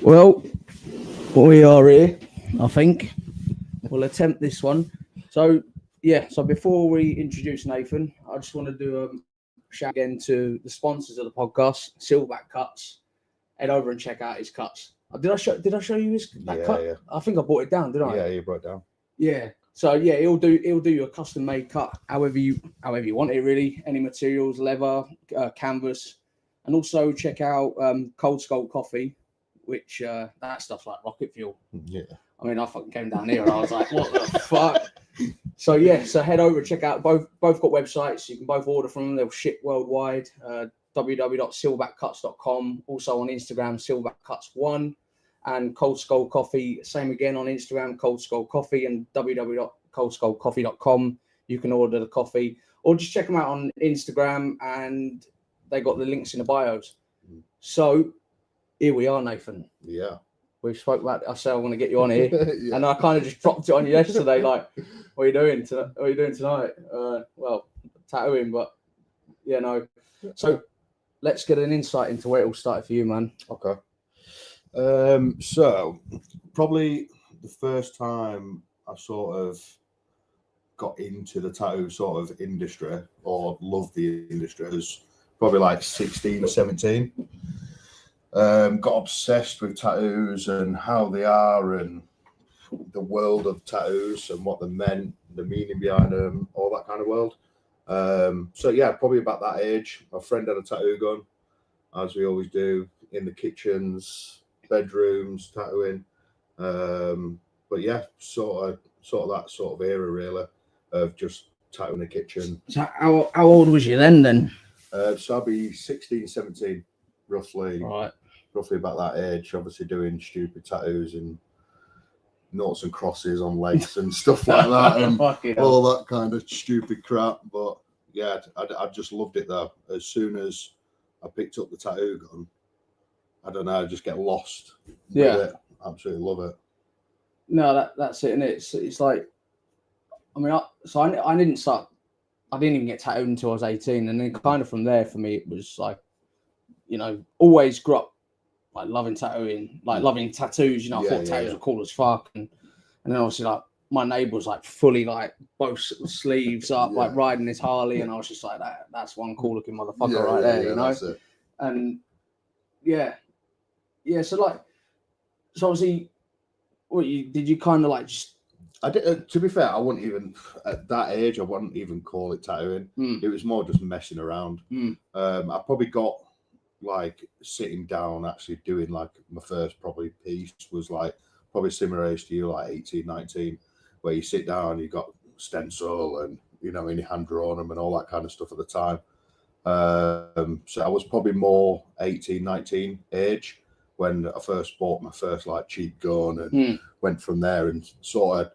Well, we are here, I think. We'll attempt this one. So before we introduce Nathan, I just want to do a shout again to the sponsors of the podcast, Silverback Cuts. Head over and check out his cuts. Did I show you his cut? Yeah. I think I brought it down, didn't I? Yeah, you brought it down. Yeah. So yeah, he'll do you a custom made cut, however you want it, really. Any materials, leather, canvas, and also check out Cold Skull Coffee, which that stuff's like rocket fuel. Yeah. I mean, I fucking came down here and I was like, what the fuck? So head over and check out. Both got websites. You can both order from them. They'll ship worldwide. www.silverbackcuts.com. Also on Instagram, silverbackcuts1. And Cold Skull Coffee, same again on Instagram, Cold Skull Coffee, and www.coldskullcoffee.com. You can order the coffee, or just check them out on Instagram, and they got the links in the bios. So here we are, Nathan. Yeah. We spoke about it. I said I want to get you on here, yeah. And I kind of just dropped it on you yesterday. Like, what are you doing tonight? What are you doing tonight? Well, tattooing, but yeah, no. So let's get an insight into where it all started for you, man. Okay. So probably the first time I sort of got into the tattoo sort of industry or loved the industry was probably like 16 or 17. Got obsessed with tattoos and how they are and the world of tattoos and what they meant, the meaning behind them, all that kind of world. So yeah, probably about that age. My friend had a tattoo gun, as we always do, in the kitchens, bedrooms, tattooing. But yeah, sort of that sort of era really of just tattooing the kitchen. So how old was you then? So I'd be 16, 17, roughly. Right. Roughly about that age, obviously doing stupid tattoos and noughts and crosses on legs and stuff like that, and all that kind of stupid crap. But yeah, I just loved it though. As soon as I picked up the tattoo gun, I don't know, I just get lost with it. Absolutely love it. No, that's it, and it's like, I mean, I didn't even get tattooed until I was 18, and then kind of from there for me it was like, you know, always grew up like loving tattooing, like loving tattoos. You know, I thought tattoos were cool as fuck, and then obviously like my neighbour was like fully like both sleeves up, like riding his Harley, and I was just like, that's one cool looking motherfucker right there, you know. And so obviously, did you kind of like just? I did. To be fair, I wouldn't even at that age. I wouldn't even call it tattooing. It was more just messing around. I probably got like sitting down actually doing like my first probably piece was like probably similar age to you, like 18, 19, where you sit down, you got stencil and, you know, in your hand drawing them and all that kind of stuff at the time. So I was probably more 18, 19 age when I first bought my first like cheap gun and went from there and sort of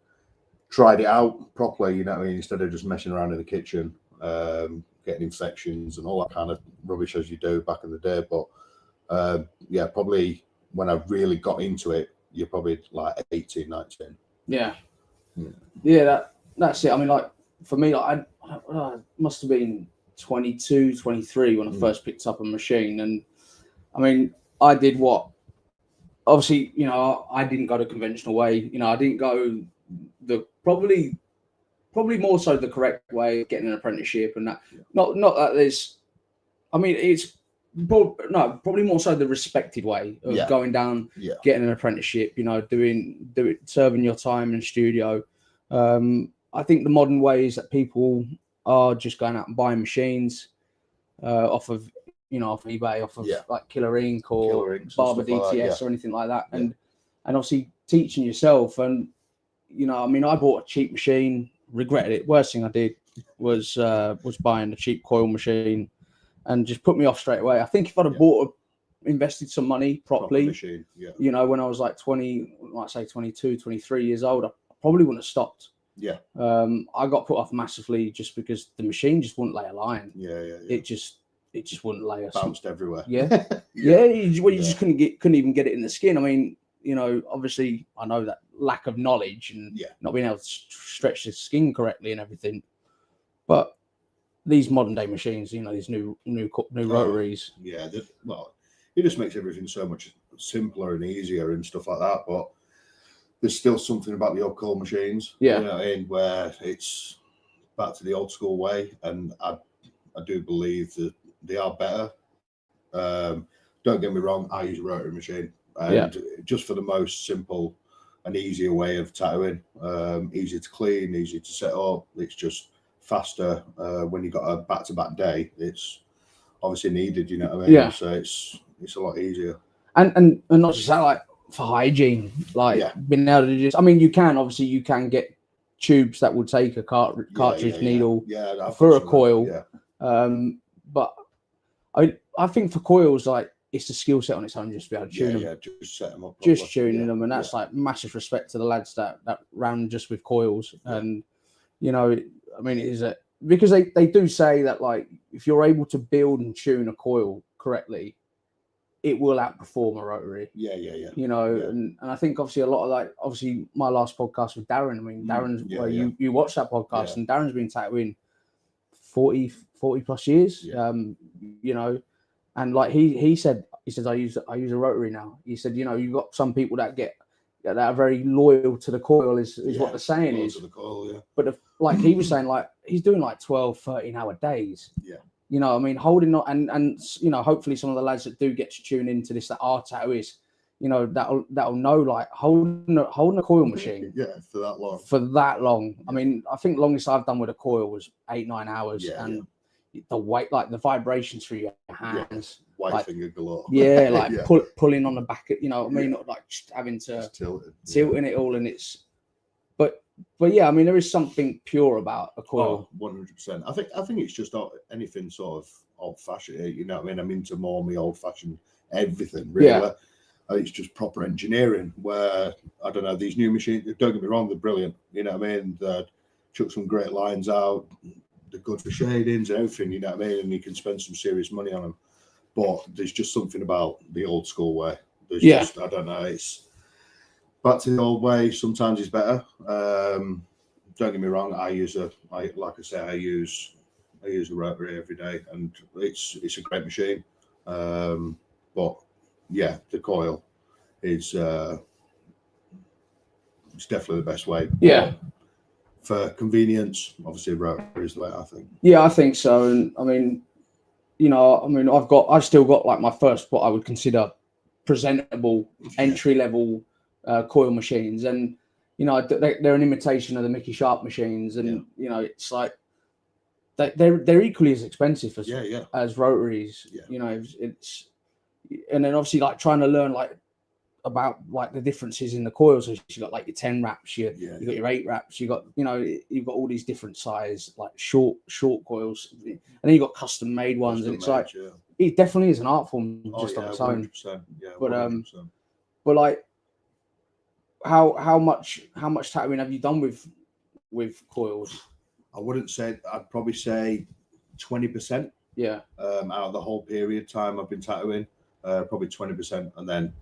tried it out properly, you know what I mean, instead of just messing around in the kitchen, getting infections and all that kind of rubbish as you do back in the day. But yeah, probably when I really got into it, you're probably like 18, 19. Yeah, that's it. I mean, like for me, like I must have been 22, 23 when I first picked up a machine. And I mean, I did what, obviously, you know, I didn't go the conventional way. You know, I didn't go the probably more so the correct way of getting an apprenticeship, and that not that there's, I mean, it's probably more so the respected way of going down, getting an apprenticeship, you know, doing serving your time in studio. I think the modern way is that people are just going out and buying machines off of eBay, off of like Killer Ink or Barber DTS or anything like that, and obviously teaching yourself. And you know, I mean, I bought a cheap machine, regretted it. Worst thing I did was buying a cheap coil machine, and just put me off straight away. I think if I'd have invested some money properly, machine, you know, when I was like 20, like say 22, 23 years old, I probably wouldn't have stopped. Yeah. I got put off massively just because the machine just wouldn't lay a line. Yeah. It just wouldn't lay us. Bounced everywhere. Yeah. You just couldn't even get it in the skin. I mean, you know, obviously I know that lack of knowledge and not being able to stretch the skin correctly and everything. But these modern day machines, you know, these new rotaries. Yeah, well, it just makes everything so much simpler and easier and stuff like that. But there's still something about the old coil machines, Yeah. you know, where it's back to the old school way, and I do believe that they are better. Don't get me wrong, I use a rotary machine, and just for the most simple and easier way of tattooing, easy to clean, easy to set up. It's just faster. When you've got a back-to-back day, it's obviously needed, you know what I mean? Yeah. So it's a lot easier. And not just that, like for hygiene, like being able to just, I mean, you can get tubes that will take a cartridge needle for a coil. But I think for coils, like, it's a skill set on its own, just to be able to tune them. Yeah, just set them up properly. Just tuning them, and that's like massive respect to the lads that ran just with coils. And you know, I mean, it is because they do say that, like, if you're able to build and tune a coil correctly, it will outperform a rotary. Yeah. You know, and I think obviously a lot of, like, obviously my last podcast with Darren. I mean, Darren's you watched that podcast, and Darren's been tattooing 40 plus years. You know, and like he says I use a rotary now. He said, you know, you've got some people that are very loyal to the coil is what the saying is. To the coil, But like he was saying, like, he's doing like 12, 13-hour days. Yeah. You know, I mean, holding on, and you know, hopefully some of the lads that do get to tune into this that are tattooists, you know, that'll know, like, holding a coil machine for that long. I mean, I think longest I've done with a coil was 8-9 hours, and the weight, like the vibrations through your hands, white finger galore. Like pulling on the back, you know what I mean, not like just having to tilting it all, and it's but yeah, I mean, there is something pure about a coil. 100%. I think it's just not anything sort of old fashioned, you know what I mean? I'm into more me old fashioned everything, really. It's just proper engineering, where, I don't know, these new machines, don't get me wrong, they're brilliant, you know what I mean? They chuck some great lines out, they're good for shadings and everything, you know what I mean? And you can spend some serious money on them. But there's just something about the old school way. There's just, I don't know, it's back to the old way. Sometimes it's better. Don't get me wrong, I use a rotary every day, and it's a great machine. But yeah, the coil is it's definitely the best way. Yeah. For convenience, obviously rotary is the way, I think. Yeah, I think so. And I mean, you know, I mean, I've still got like my first, what I would consider presentable entry level coil machines, and you know, they're an imitation of the Mickey Sharp machines, and you know, it's like they're equally as expensive as rotaries. You know, it's and then obviously like trying to learn like about like the differences in the coils. So you got like your 10 wraps, you got your 8 wraps, you got, you know, you've got all these different size like short coils, and then you got custom made ones, and it's like it definitely is an art form just on its own. 100%, but like how much tattooing have you done with coils? I wouldn't say, I'd probably say 20%. Out of the whole period time I've been tattooing, probably 20%. And then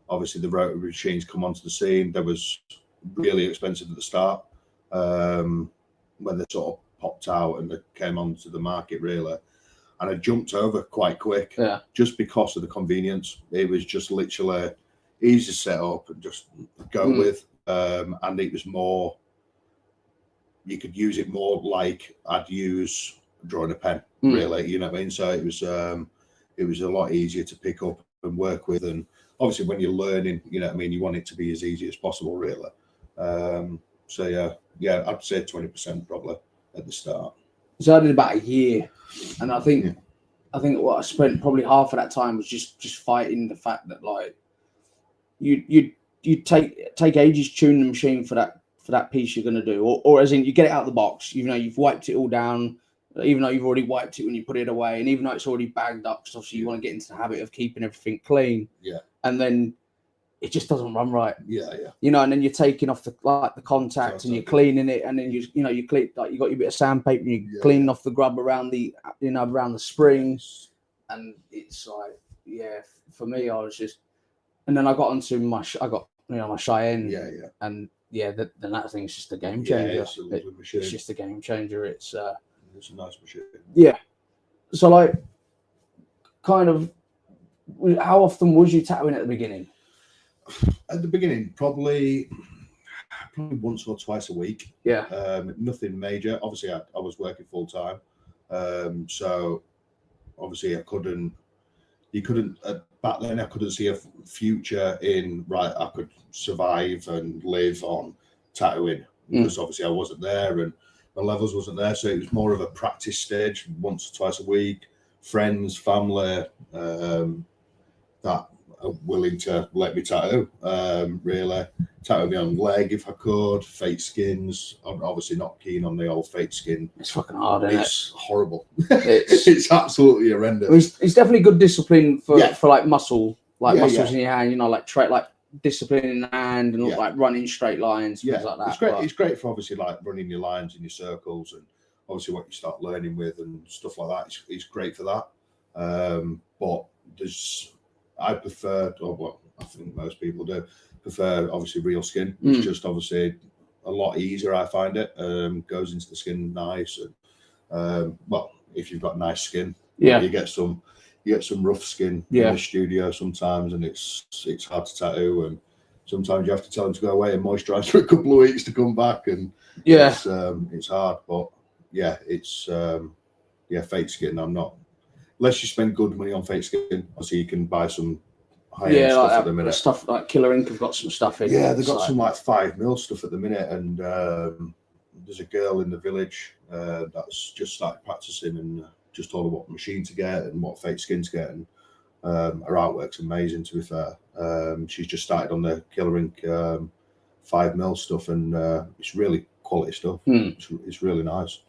obviously the rotary machines come onto the scene. They was really expensive at the start, when they sort of popped out and they came onto the market, really. And I jumped over quite quick, just because of the convenience. It was just literally easy to set up and just go with. And it was more, you could use it more like I'd use drawing a pen, really, you know what I mean? So it was a lot easier to pick up and work with. And obviously when you're learning, you know what I mean, you want it to be as easy as possible, really. So yeah, I'd say 20% probably at the start. So I did about a year, and I think what I spent probably half of that time was just fighting the fact that, like, you take ages tuning the machine for that piece you're going to do, or as in you get it out of the box, you know, you've wiped it all down, even though you've already wiped it when you put it away, and even though it's already bagged up, because obviously you want to get into the habit of keeping everything clean. And then it just doesn't run right. You know, and then you're taking off the contact, and you're cleaning it, and then you clean, like, you got your bit of sandpaper, and you're cleaning off the grub around the springs, and it's like, for me, I was just, and then I got onto my Cheyenne, and then that thing is just a game changer. It's just a game changer. It's It's a nice machine. Yeah. So like, kind of, how often was you tattooing at the beginning? At the beginning, probably once or twice a week. Yeah. Nothing major. Obviously, I was working full time, so obviously you couldn't back then. I couldn't see a future in I could survive and live on tattooing because obviously I wasn't there and my levels wasn't there. So it was more of a practice stage, once or twice a week. Friends, family, that are willing to let me tattoo. Really tattoo me on leg if I could. Fake skins. I'm obviously not keen on the old fake skin. It's fucking hard, isn't It's horrible. It's absolutely horrendous. It's definitely good discipline for like muscles Yeah. in your hand. You know, like discipline in the hand and like running straight lines, things like that. It's great. It's great for obviously like running your lines and your circles and obviously what you start learning with and stuff like that. It's great for that. But I prefer, or what I think most people do, prefer obviously real skin. It's just obviously a lot easier. I find it goes into the skin nice, and well, if you've got nice skin, you get some rough skin in the studio sometimes, and it's hard to tattoo, and sometimes you have to tell them to go away and moisturize for a couple of weeks to come back, and it's hard, but it's fake skin. I'm not. Unless you spend good money on fake skin, obviously you can buy some high-end stuff at the minute. Stuff like Killer Ink have got some stuff in. Yeah, they've got some like 5mm stuff at the minute, and there's a girl in the village that's just started practicing and just told her what machine to get and what fake skin to get, and her artwork's amazing. To be fair, she's just started on the Killer Ink 5mm stuff, and it's really quality stuff. It's really nice.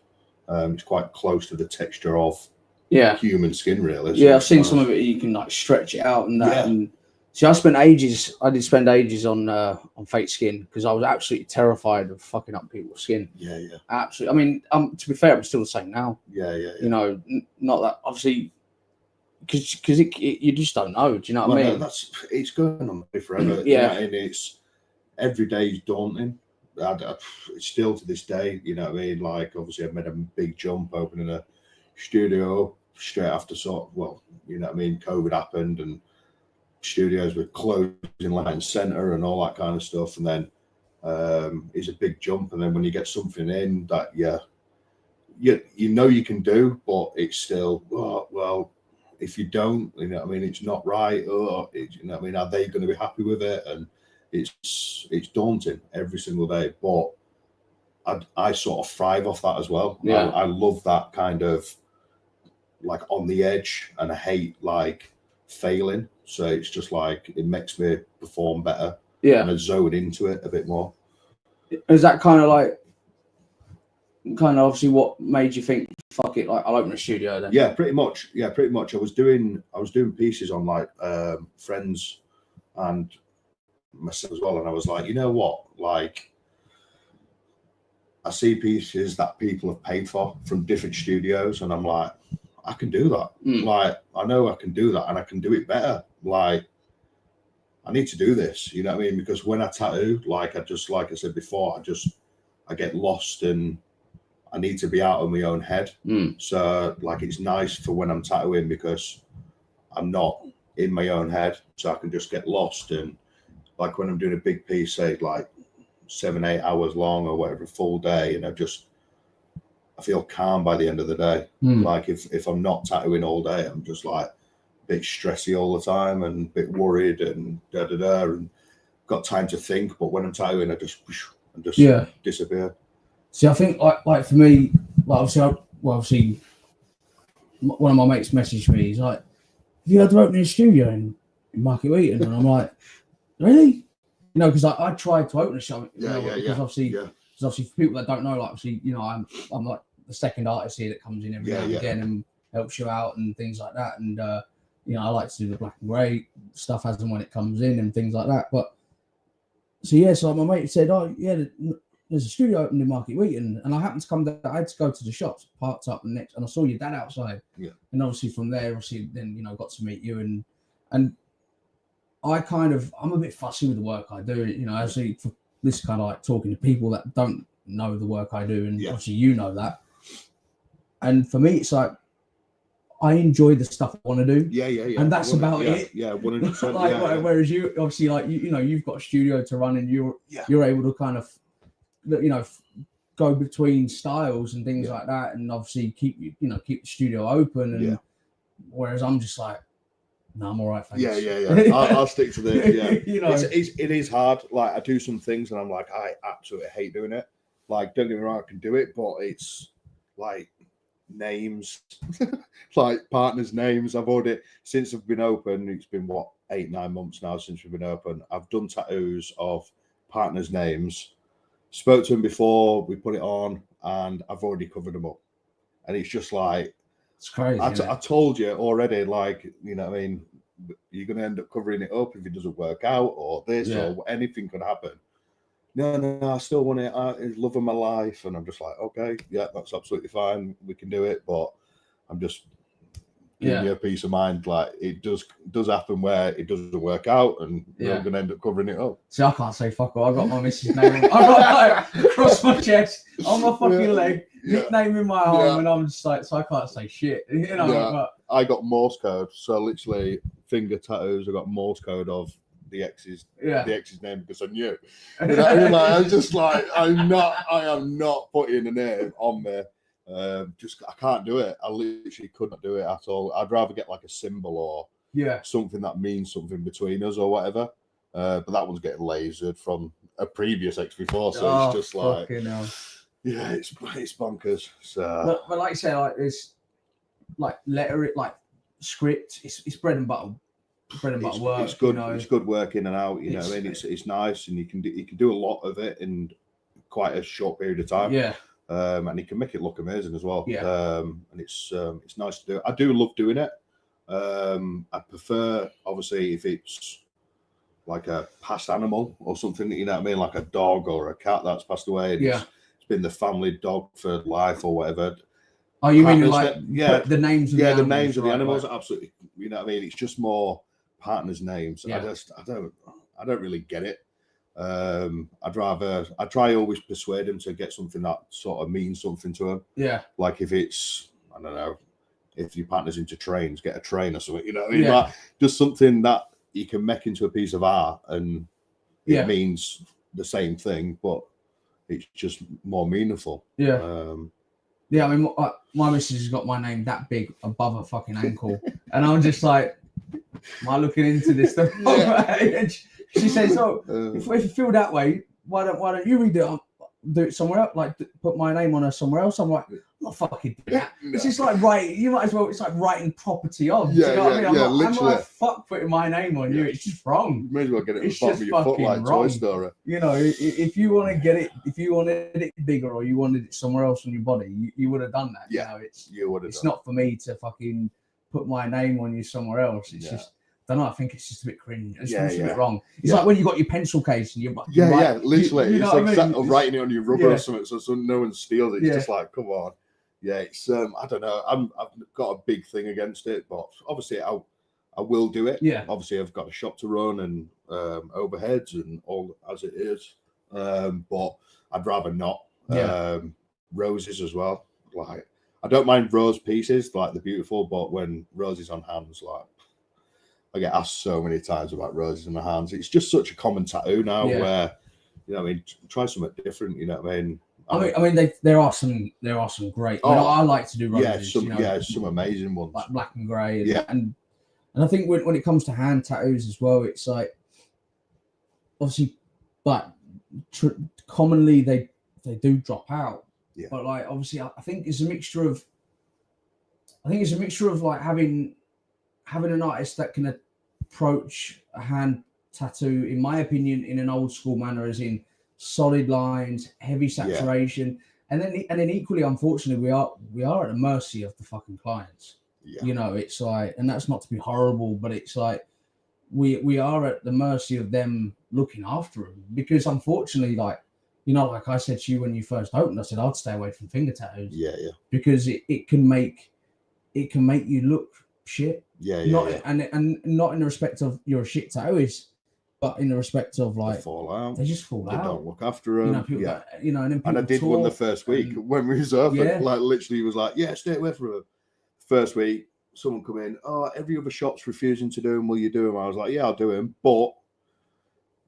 It's quite close to the texture of human skin, really. So I've seen some of it. You can like stretch it out and that. And see, I did spend ages on fake skin because I was absolutely terrified of fucking up people's skin. Absolutely. I mean, to be fair, I'm still the same now. You know, not that obviously, because you just don't know. Do you know what I mean? It's going on forever. You know, and it's every day is daunting. It's still to this day. You know what I mean? Like obviously, I made a big jump opening a studio straight after you know what I mean, COVID happened and studios were closing left and center and all that kind of stuff, and then it's a big jump, and then when you get something in that you know you can do, but it's still well, if you don't, you know what I mean, it's not right, or you know what I mean, are they going to be happy with it? And it's daunting every single day, but I sort of thrive off that as well. I love that kind of like on the edge, and I hate like failing. So it's just like it makes me perform better. And I zone into it a bit more. Is that kind of obviously what made you think, fuck it, like I'll open a studio then? Yeah, pretty much. I was doing pieces on like friends and myself as well, and I was like, you know what, like I see pieces that people have paid for from different studios, and I'm like, I can do that. Like, I know I can do that, and I can do it better. Like, I need to do this. You know what I mean? Because when I tattoo, like I said before, I get lost, and I need to be out of my own head. So, like, it's nice for when I'm tattooing because I'm not in my own head, so I can just get lost. And like when I'm doing a big piece, say like 7-8 hours long or whatever, full day, and I feel calm by the end of the day. Like if I'm not tattooing all day, I'm just like a bit stressy all the time and a bit worried and and got time to think. But when I'm tattooing, I just disappear. See, I think like for me, like obviously, one of my mates messaged me. He's like, "Have you had to open a studio in Market Wheaton?" And I'm like, "Really?" You know, because I tried to open a shop. Because obviously, for people that don't know, like obviously, you know, I'm like the second artist here that comes in every now and again and helps you out and things like that. And you know, I like to do the black and grey stuff as and when it comes in and things like that. But so my mate said, "Oh yeah, there's a studio open in Market Wheaton," and I happened to come down. I had to go to the shops, parked up, and I saw your dad outside. And obviously from there, then you know, got to meet you and I'm a bit fussy with the work I do. You know, actually for this kind of like talking to people that don't know the work I do, and obviously you know that. And for me, it's like I enjoy the stuff I want to do. Yeah. And that's about it. Yeah, 100%. Like, whereas you obviously, like, you know, you've got a studio to run, and you're able to kind of, you know, go between styles and things like that, and obviously keep the studio open. And whereas I'm just like, no, I'm all right, thanks. Yeah. I'll stick to this. Yeah, you know, it is hard. Like, I do some things, and I'm like, I absolutely hate doing it. Like, don't get me wrong, I can do it, but it's like names, like partners' names. I've already, since I've been open, it's been what, 8-9 months now since we've been open. I've done tattoos of partners' names. Spoke to them before we put it on, and I've already covered them up. And it's just like, it's crazy. I told you already, like, you know what I mean, you're going to end up covering it up if it doesn't work out, or this, or anything could happen. No, I still want it. It's love of my life. And I'm just like, okay, yeah, that's absolutely fine. We can do it. But I'm just giving you a peace of mind. Like, it does happen where it doesn't work out, and you're going to end up covering it up. See, I can't say fuck all. I got my missus' name. I got like across my chest, on my fucking leg, nickname in my arm, and I'm just like, so I can't say shit. You know. But I got Morse code. So literally finger tattoos. I got Morse code of the ex's name, because I knew. You know, I'm just like, I am not putting a name on me. Just, I can't do it. I literally couldn't do it at all. I'd rather get like a symbol or something that means something between us or whatever. But that one's getting lasered from a previous ex before, so it's just like, it's bonkers. So, but like I say, like, there's like like script. It's bread and butter. Work. It's good. You know? It's good work in and out. You know, I mean, it's nice, and you can do a lot of it in quite a short period of time. Yeah. And you can make it look amazing as well. Yeah. And it's nice to do. I do love doing it. I prefer, obviously, if it's like a past animal or something, you know what I mean, like a dog or a cat that's passed away. And it's been the family dog for life or whatever. Oh, you mean like the names of the animals? The names of the animals, absolutely. You know what I mean? It's just more partners' names. I don't really get it. I try always persuade them to get something that sort of means something to them. Yeah. Like if it's, I don't know, if your partner's into trains, get a train or something, you know what I mean? Like, just something that you can make into a piece of art, and it means the same thing, but it's just more meaningful. Yeah. I mean, my missus has got my name that big above her fucking ankle, and I'm just like, am I looking into this stuff? And she says, "Oh, if you feel that way, why don't you redo it? Do it somewhere else, like put my name on her somewhere else." I'm like, I'm not fucking doing that. It's just like you might as well. It's like writing property on. You know what I mean? I'm like, fuck putting my name on you. It's just wrong. You may as well get it at the bottom of your foot like Toy Story. You know, if you want to get it, if you wanted it bigger or you wanted it somewhere else on your body, you would have done that. Yeah, you know, it's not for me to fucking put my name on you somewhere else. It's just, I don't know. I think it's just a bit cringe. It's a bit wrong. It's like when you got your pencil case and you're literally. You know it's like writing it on your rubber or something, so no one steals it. It's just like, come on. Yeah, it's I don't know. I've got a big thing against it, but obviously I will do it. Yeah. Obviously I've got a shop to run and overheads and all as it is. But I'd rather not. Roses as well. Like, I don't mind rose pieces, like they're beautiful, but when roses on hands, like, I get asked so many times about roses in my hands. It's just such a common tattoo now where, you know, I mean, try something different. You know what I mean? I mean, there are some great. I like to do roses. Some amazing ones, like black and grey. And I think when it comes to hand tattoos as well, it's like, obviously, but commonly they do drop out. Yeah. But like, obviously, I think it's a mixture of like having an artist that can approach a hand tattoo, in my opinion, in an old school manner, as in solid lines, heavy saturation, and then equally, unfortunately, we are at the mercy of the fucking clients. You know, it's like, and that's not to be horrible, but it's like we are at the mercy of them looking after them, because unfortunately, like, you know, like I said to you when you first opened, I said I'd stay away from finger tattoos. Because it can make you look shit. And not in the respect of you're a shit tattooist. but in the respect of like they fall out. They just fall they out. don't look after them. People, yeah. And I did one the first week when we was off. Yeah. Like literally was like, yeah, stay away from her. First week, someone come in, oh, every other shop's refusing to do them. Will you do them? I was like, yeah, I'll do them, but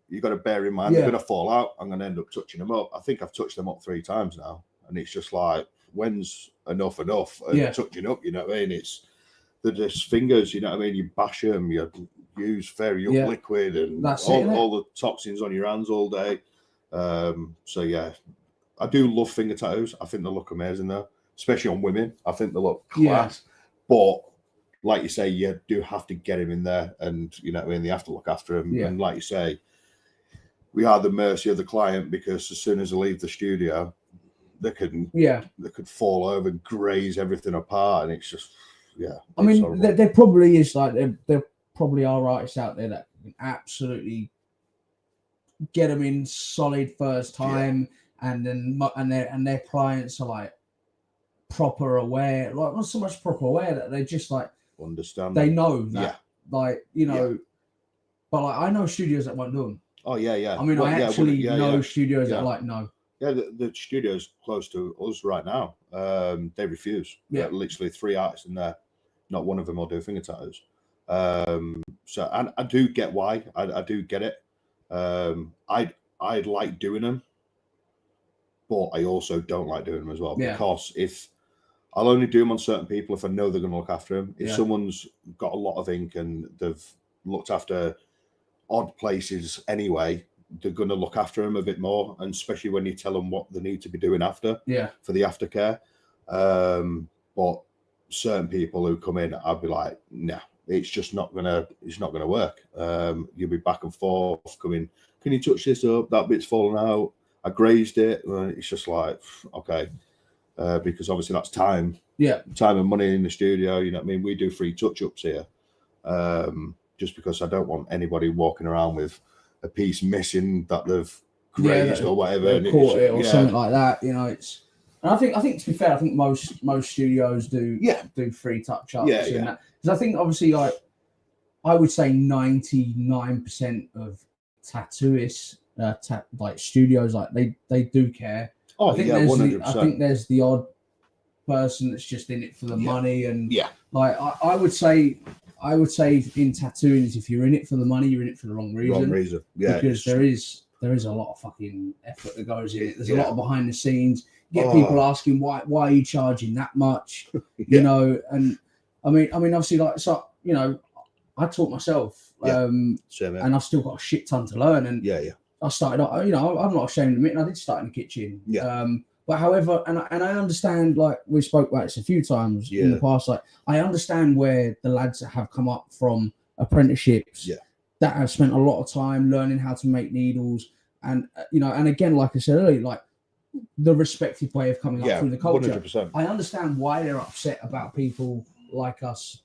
you got to bear in mind they're going to fall out. I'm going to end up touching them up. I think I've touched them up 3 times now, and it's just like, when's enough? And touching up, you know what I mean? They're just fingers, you know what I mean? You bash them, you use fairy up liquid, and all the toxins on your hands all day. So yeah, I do love finger tattoos. I think they look amazing though, especially on women. I think they look class. But like you say, you do have to get him in there, and you know what I mean? They have to look after him. And like you say, we are the mercy of the client, because as soon as they leave the studio, they could fall over, graze everything apart, and it's just I mean, there probably is like there probably are artists out there that can absolutely get them in solid first time, and their clients are like proper aware, like not so much proper aware that they just like understand. They know that, like but like I know studios that won't do them. Oh yeah. I mean, I actually know studios that are like no. Yeah, the studio's close to us right now. They refuse. Literally 3 artists in there. Not one of them will do finger tattoos. So and I do get why. I do get it. I like doing them, but I also don't like doing them as well, because if I'll only do them on certain people if I know they're going to look after them. If someone's got a lot of ink and they've looked after odd places anyway, they're going to look after them a bit more, and especially when you tell them what they need to be doing after for the aftercare. But certain people who come in, I'll be like, nah, it's not gonna work. You'll be back and forth coming, can you touch this up? That bit's fallen out. I grazed it. It's just like, okay, because obviously that's time and money in the studio. You know what I mean? We do free touch-ups here, just because I don't want anybody walking around with a piece missing that they've grazed or whatever, and caught it or something like that. You know, it's. And I think to be fair, I think most studios do free touch-ups. Because I think obviously, like, I would say 99% of tattooists, like studios, like they do care. Oh, I think 100%. I think there's the odd person that's just in it for the money, and like I would say in tattooing is, if you're in it for the money, you're in it for the wrong reason. Because there is a lot of fucking effort that goes in it. There's a lot of behind the scenes. You get people asking why are you charging that much, you know? And I mean obviously, like, so you know, I taught myself, and I've still got a shit ton to learn. And I started, you know, I'm not ashamed of admitting I did start in the kitchen. But however, and I understand, like we spoke about this a few times in the past, like I understand where the lads that have come up from apprenticeships that have spent a lot of time learning how to make needles, and you know, and again, like I said earlier, like the respective way of coming up through the culture. 100%. I understand why they're upset about people like us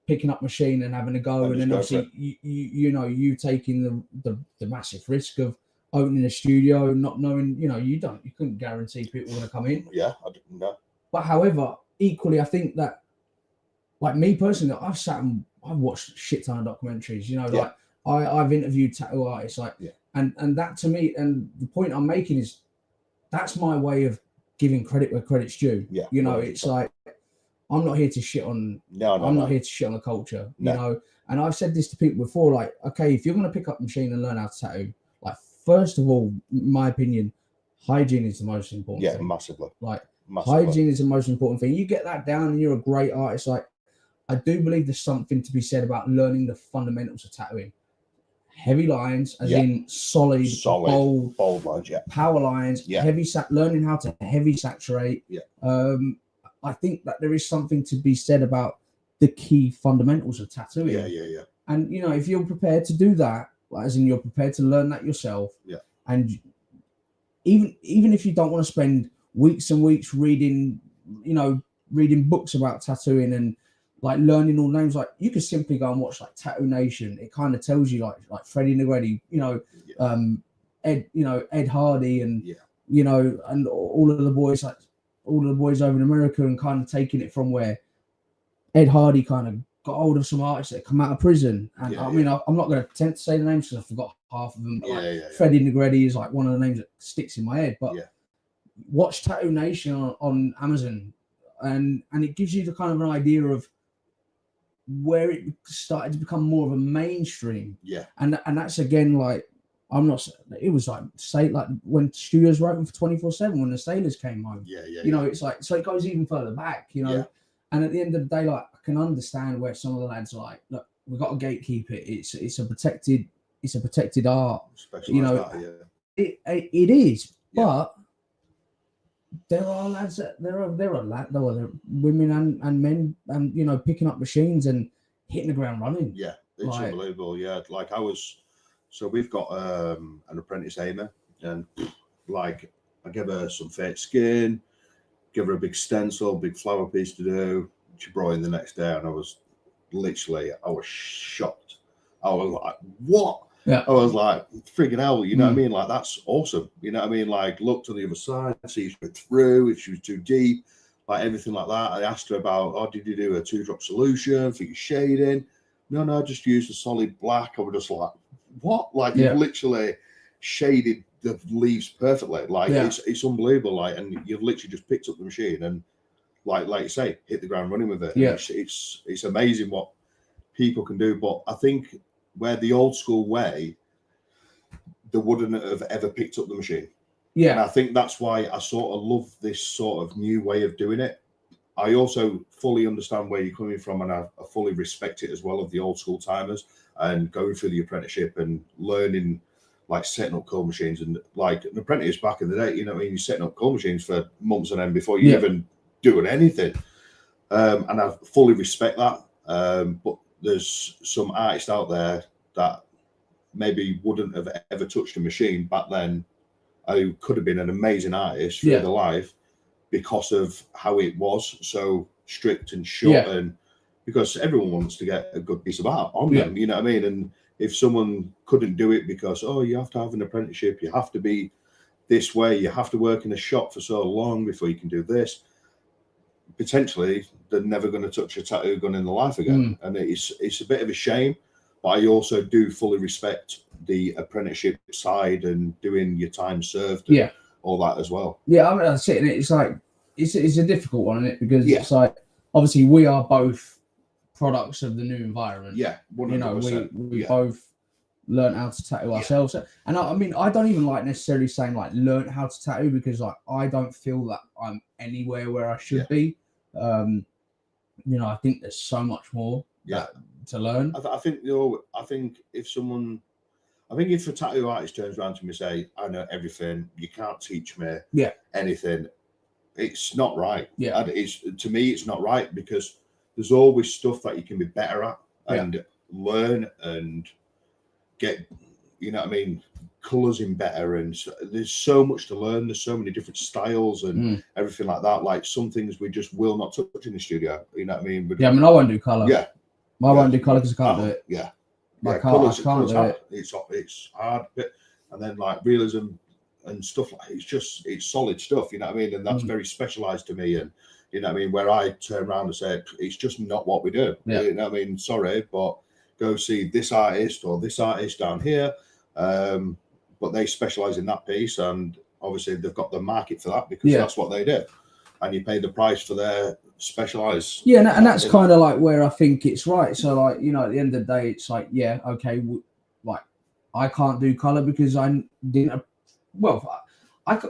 picking up machine and having a go, and then obviously you know, you taking the massive risk of opening a studio, not knowing, you know, you couldn't guarantee people are going to come in. I didn't know. But however, equally, I think that, like me personally, I've watched a shit ton of documentaries, you know, like I've interviewed tattoo artists, like, and that to me, and the point I'm making is, that's my way of giving credit where credit's due. You know, 100%. It's like, I'm not here to shit on. I'm not here to shit on the culture. You know, and I've said this to people before. Like, okay, if you're going to pick up a machine and learn how to tattoo, like, first of all, in my opinion, hygiene is the most important. thing. Massively. Like, hygiene is the most important thing. You get that down, and you're a great artist. Like, I do believe there's something to be said about learning the fundamentals of tattooing. Heavy lines, as in solid, bold lines, power lines, heavy learning how to heavy saturate. I think that there is something to be said about the key fundamentals of tattooing. And you know, if you're prepared to do that, as in you're prepared to learn that yourself, and even if you don't want to spend weeks and weeks reading books about tattooing and like learning all names, like you could simply go and watch like Tattoo Nation. It kind of tells you like Freddie Negretti, you know, Ed Hardy, and you know, and all of the boys over in America, and kind of taking it from where Ed Hardy kind of got hold of some artists that come out of prison, and Yeah, I mean, I'm not going to attempt to say the names because I forgot half of them. But Yeah, Freddie Negretti is like one of the names that sticks in my head. But Yeah. watch Tattoo Nation on Amazon, and it gives you the kind of an idea of where it started to become more of a mainstream. Yeah. And that's again, like, I'm not. It was like, say, like when studios were open for 24/7 when the Sailors came home. Yeah, You know, it's like, so it goes even further back. You know, and at the end of the day, like, I can understand where some of the lads are like, look, we've got to gatekeep it. It's a protected art. Specialized you know, art, it is, but there are lads that there are women and men, and you know, picking up machines and hitting the ground running. Yeah, it's unbelievable. Yeah, like so we've got an apprentice Amy, and like I give her some fake skin, give her a big stencil, big flower piece to do. She brought in the next day, and I was shocked. I was like, what? Yeah. I was like, freaking hell, you know what I mean? Like, that's awesome. You know what I mean? Like, look to the other side, see if she went through, if she was too deep, like everything like that. I asked her about, did you do a 2-drop solution for your shading? No, I just used a solid black. I was just like, what? Like, you've literally shaded the leaves perfectly. Like, it's unbelievable. Like, and you've literally just picked up the machine and, like you say, hit the ground running with it. Yeah. It's amazing what people can do. But I think where the old school way, they wouldn't have ever picked up the machine. Yeah. And I think that's why I sort of love this sort of new way of doing it. I also fully understand where you're coming from, and I fully respect it as well, of the old school timers and going through the apprenticeship and learning, like setting up cold machines. And like an apprentice back in the day, you know what I mean? You're setting up cold machines for months on end before you even doing anything. And I fully respect that. But there's some artists out there that maybe wouldn't have ever touched a machine back then, who could have been an amazing artist through their life because of how it was so strict and short, and because everyone wants to get a good piece of art on them, you know what I mean? And if someone couldn't do it because, you have to have an apprenticeship, you have to be this way, you have to work in a shop for so long before you can do this, potentially they're never going to touch a tattoo gun in their life again. And it's a bit of a shame, but I also do fully respect the apprenticeship side and doing your time served and all that as well. Yeah, I mean, that's it. And it's like, it's a difficult one, isn't it? Because it's like, obviously we are both products of the new environment. Yeah, 100%. You know, we both learned how to tattoo ourselves. And I mean, I don't even like necessarily saying like learn how to tattoo, because like I don't feel that I'm anywhere where I should be. You know, I think there's so much more to learn. I think if a tattoo artist turns around to me and say, I know everything, you can't teach me anything, it's not right. To me, it's not right, because there's always stuff that you can be better at and learn and get, you know what I mean, colors in better. And there's so much to learn. There's so many different styles and everything like that. Like, some things we just will not touch in the studio. You know what I mean? I mean, I won't do color. I won't do color because I can't do it. I can't do it. It's hard, and then like realism and stuff like it's solid stuff. You know what I mean? And that's very specialized to me. And you know what I mean? Where I turn around and say it's just not what we do. You know what I mean? Sorry, but go see this artist or this artist down here. But they specialize in that piece, and obviously they've got the market for that, because that's what they do, and you pay the price for their specialized. And that's kind of like where I think it's right. So like, you know, at the end of the day, it's like, okay, like I can't do color because I didn't. Well,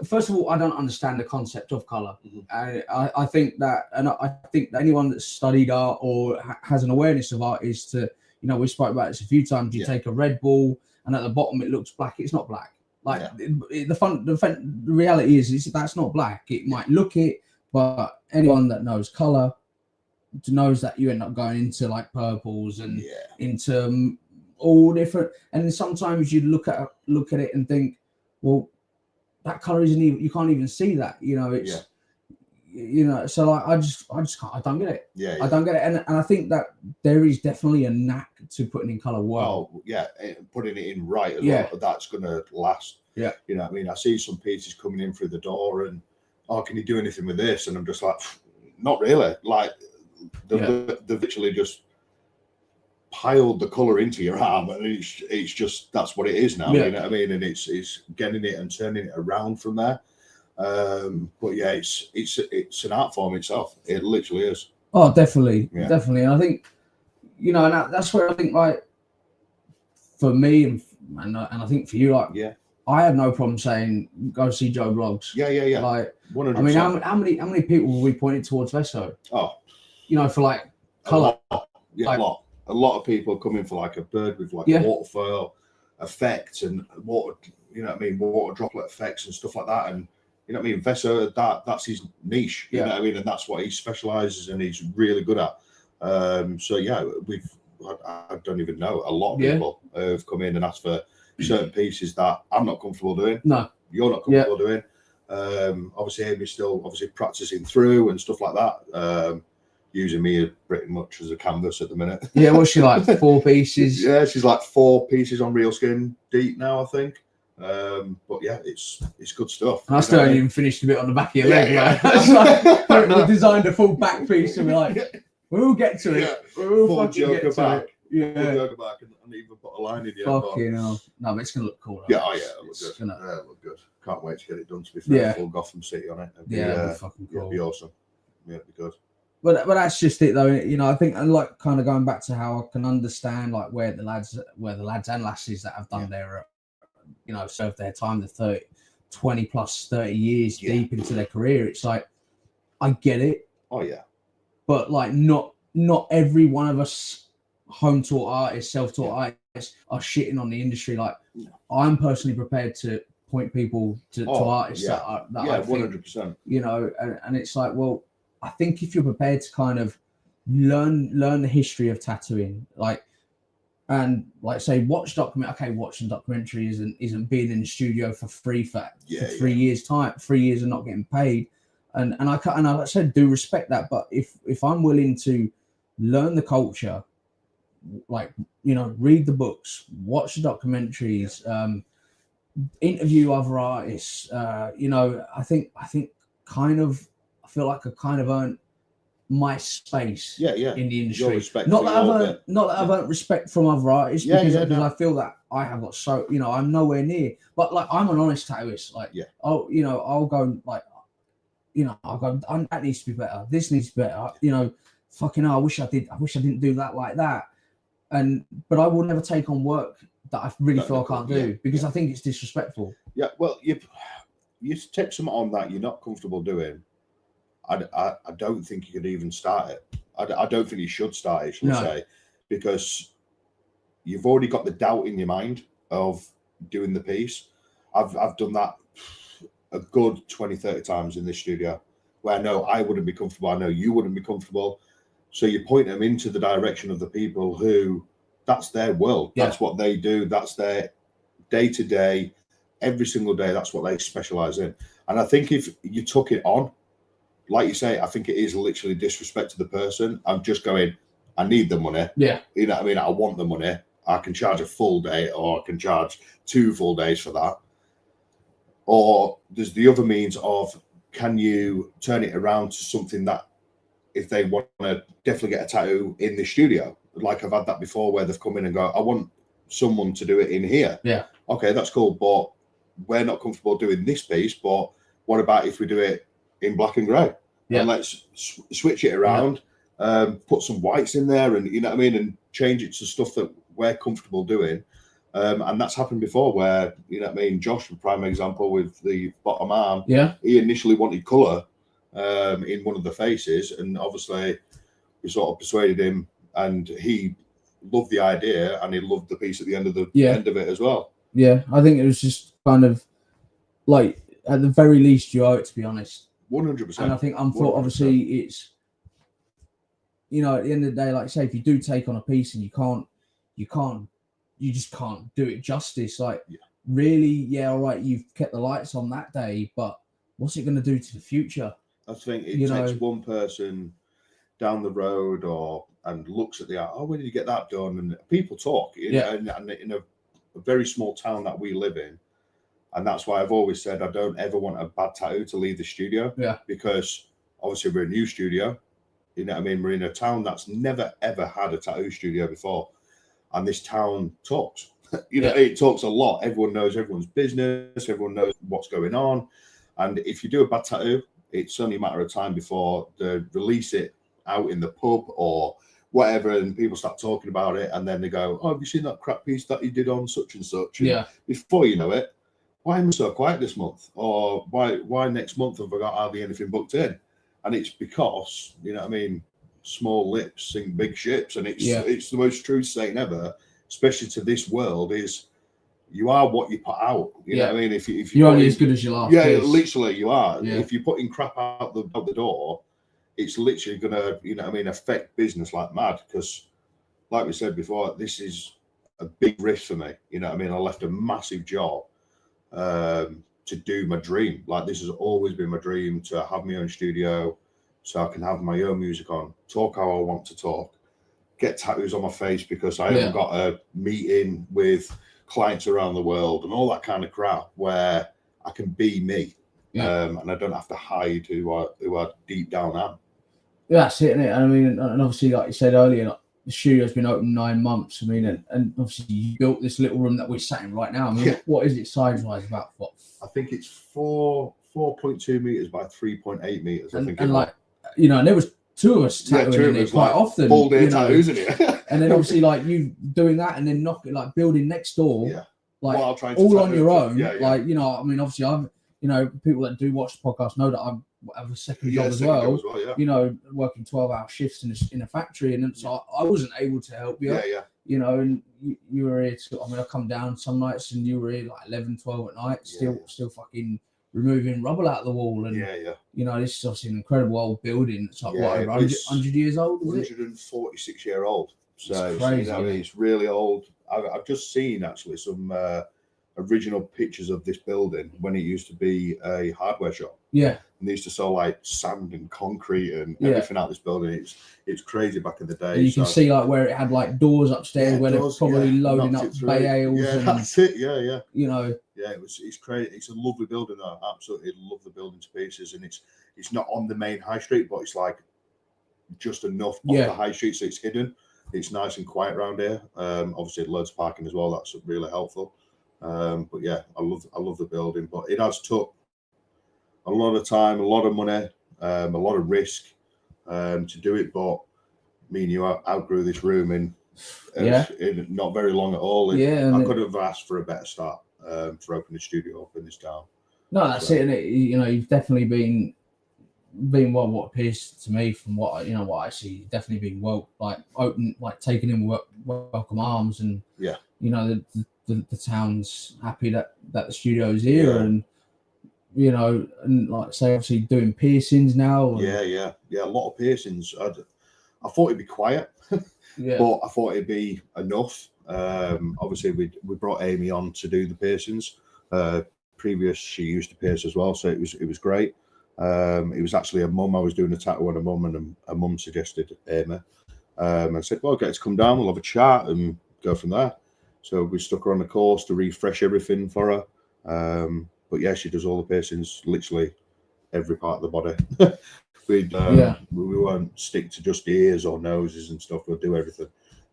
first of all, I don't understand the concept of color. I think that, and I think that anyone that's studied art or has an awareness of art is to, you know, we spoke about this a few times. You take a red ball, and at the bottom it looks black. It's not black. Like the reality is that's not black. It might look it, but anyone that knows color knows that you end up going into like purples and into all different. And then sometimes you look at it and think, well, that color isn't even. You can't even see that. You know, it's. You know, so like I just can't. I don't get it. I don't get it, and I think that there is definitely a knack to putting in color well. Putting it in right as well. That's gonna last. You know what I mean? I see some pieces coming in through the door, and can you do anything with this? And I'm just like, not really. Like they're literally just piled the color into your arm, and it's just that's what it is now. You know what I mean? And it's getting it and turning it around from there. But yeah, it's an art form itself. It literally is. Oh, definitely. And I think, you know, and that's where I think, like, for me and I think for you, like, I had no problem saying go see Joe Blogs. Yeah. Like, 100%. I mean, how many people were we pointed towards Vesso? Oh, you know, for like color. Yeah, like, a lot of people come in for like a bird with like a waterfoil effect and water, you know what I mean, water droplet effects and stuff like that. And you know what I mean, Vesso, that's his niche. You know what I mean, and that's what he specializes and he's really good at. So yeah, I don't even know. A lot of people have come in and asked for certain pieces that I'm not comfortable doing. No, you're not comfortable doing. Obviously, Amy's still practicing through and stuff like that. Using me pretty much as a canvas at the minute. Yeah, what's she like? 4 pieces? Yeah, she's like 4 pieces on real skin deep now, I think. But yeah, it's good stuff. And I still haven't even finished a bit on the back of your leg. Like, we designed a full back piece and we're like, we'll get to it. We'll fucking get to back. it. Yeah. Full yoga back and even put a line in the end. Fucking hell. No, but it's going to look cool. Yeah, it'll look good. It'll look good. Can't wait to get it done, to be fair. Full Gotham City on it. It'll be fucking cool. It'll be awesome. Yeah, it'll be good. But that's just it, though. You know, I think, and like kind of going back to how I can understand like where the lads and lasses that have done their, you know, served their time, the 20 plus 30 years deep into their career. It's like, I get it. Oh yeah. But like, not every one of us home-taught artists, self-taught artists are shitting on the industry. Like, I'm personally prepared to point people to artists that I think, 100%. You know, and it's like, well, I think if you're prepared to kind of learn the history of tattooing, like, and like say watch watching documentary isn't being in the studio for free for 3 years time, 3 years and not getting paid, and I like I said, do respect that, but if I'm willing to learn the culture, like, you know, read the books, watch the documentaries, interview other artists, you know, I think kind of. I feel like I kind of earned my space in the industry. Not that I've earned respect from other artists, because I feel that I have got so, you know, I'm nowhere near. But like, I'm an honest tattooist. Like, I'll go like, you know, I'll go, that needs to be better. This needs to be better. You know, fucking hell, I wish I didn't do that like that. But I will never take on work that I really feel I can't do, because I think it's disrespectful. Yeah, well, you take something on that you're not comfortable doing. I don't think you could even start it. I don't think you should start it, shall I say, because you've already got the doubt in your mind of doing the piece. I've done that a good 20, 30 times in this studio, where I know I wouldn't be comfortable. I know you wouldn't be comfortable. So you point them into the direction of the people who, that's their world. That's what they do. That's their day-to-day, every single day. That's what they specialize in. And I think if you took it on, like you say, I think it is literally disrespect to the person. I'm just going, I need the money. Yeah. You know what I mean? I want the money. I can charge a full day, or I can charge 2 full days for that. Or there's the other means of, can you turn it around to something that, if they want to definitely get a tattoo in the studio, like I've had that before, where they've come in and go, I want someone to do it in here. Yeah. Okay, that's cool, but we're not comfortable doing this piece, but what about if we do it in black and grey? And let's switch it around, put some whites in there, and you know what I mean, and change it to stuff that we're comfortable doing. And that's happened before, where, you know what I mean, Josh, a prime example with the bottom arm. Yeah. He initially wanted colour in one of the faces, and obviously we sort of persuaded him, and he loved the idea, and he loved the piece at the end of end of it as well. Yeah, I think it was just kind of like, at the very least, you owe it, to be honest. 100%. And I think, obviously, it's, you know, at the end of the day, like I say, if you do take on a piece and you just can't do it justice. Like, really, all right, you've kept the lights on that day, but what's it going to do to the future? I think it takes one person down the road and looks at the art. Oh, when did you get that done? And people talk. And in a very small town that we live in. And that's why I've always said I don't ever want a bad tattoo to leave the studio. Yeah. Because obviously we're a new studio. You know what I mean? We're in a town that's never, ever had a tattoo studio before. and this town talks. It talks a lot. Everyone knows everyone's business. Everyone knows what's going on. And if you do a bad tattoo, it's only a matter of time before they release it out in the pub or whatever, and people start talking about it, and then they go, "Oh, have you seen that crap piece that you did on such and such?" And before you know it, why am I so quiet this month? Or why next month have I got hardly anything booked in? And it's because, small lips sink big ships, and it's the most true saying ever, especially to this world, is you are what you put out. You know what I mean? If you're only as good as your last piece. Literally you are. Yeah. If you're putting crap out the door, it's literally gonna, affect business like mad. Because, like we said before, this is a big risk for me. I left a massive job to do my dream. Like, this has always been my dream, to have my own studio, so I can have my own music on, talk how I want to talk, get tattoos on my face because I haven't got a meeting with clients around the world and all that kind of crap, where I can be me, and I don't have to hide who I deep down am. Yeah, that's it, isn't it? And obviously, like you said earlier, the studio's been open 9 months. And obviously you built this little room that we're sat in right now. What is it size-wise? About what? I think it's 4.2 meters by 3.8 meters. And there was two of us tattooing in it quite often. Full day tattoos in it. And then obviously, like, you doing that and then building next door, all on your own. Obviously, I'm, people that do watch the podcast know that I have a second job as well. Working 12-hour shifts in a factory, and so I wasn't able to help you. And you were here I come down some nights and you were here like 11, 12 at night, still fucking removing rubble out of the wall. And this is obviously an incredible old building. It's like 100 years old, is it? 146-year-old. So it's crazy, it's really old. I've just seen actually some original pictures of this building when it used to be a hardware shop. Yeah. And they used to sell like sand and concrete and everything out of this building. It's crazy back in the day. And you can see like where it had like doors upstairs where they're probably loading up bay ales. Yeah, that's it. Yeah. Yeah, it's crazy. It's a lovely building. I absolutely love the building to pieces, and it's not on the main high street, but it's like just enough off the high street so it's hidden. It's nice and quiet around here. Obviously loads of parking as well. That's really helpful. But yeah, I love the building, but it has took a lot of time, a lot of money, a lot of risk to do it. But me and you outgrew this room in not very long at all. I could have asked for a better start for opening a studio up in this town. No, that's it. And you've definitely been what appears to me from what I see. Definitely been open, taken in welcome arms, and the town's happy that the studio's here, and and like I say, obviously doing piercings now. A lot of piercings. I thought it'd be quiet, but I thought it'd be enough. Obviously we brought Amy on to do the piercings. Previous she used to pierce as well, so it was great. It was actually a mum. I was doing a tattoo on a mum, and a mum suggested Amy. I said, well, get her to come down, we'll have a chat and go from there. So we stuck her on the course to refresh everything for her. But yeah, she does all the piercings, literally every part of the body. We won't stick to just ears or noses and stuff. We'll do everything.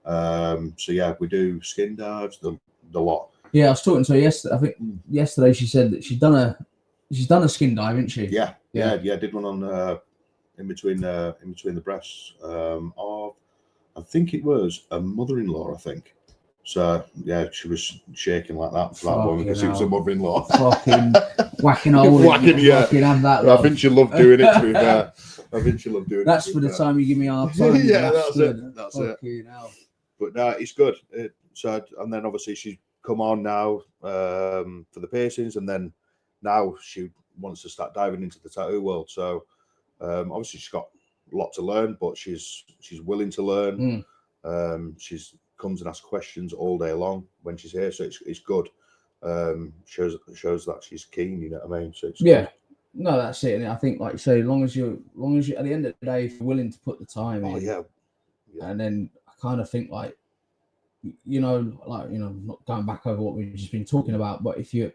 So yeah, we do skin dives, the lot. Yeah, I was talking to her yesterday. I think yesterday she said that she's done a skin dive, hasn't she? Yeah. Did one on in between the breasts of, I think it was a mother-in-law, I think. So yeah, she was shaking like that for that one because it was a mother-in-law. Fucking whacking old. Have that. I think she loved doing it. To be fair, I think she loved doing it. That's for the time you give me our time. That's it. But no, it's good. And then obviously she's come on now for the piercings, and then now she wants to start diving into the tattoo world. So obviously she's got a lot to learn, but she's willing to learn. She's comes and asks questions all day long when she's here, so it's good. Shows that she's keen, you know what I mean? So it's good. No, that's it. And I think, like you say, as long as you at the end of the day, if you're willing to put the time in, and then I kind of think not going back over what we've just been talking about, but I think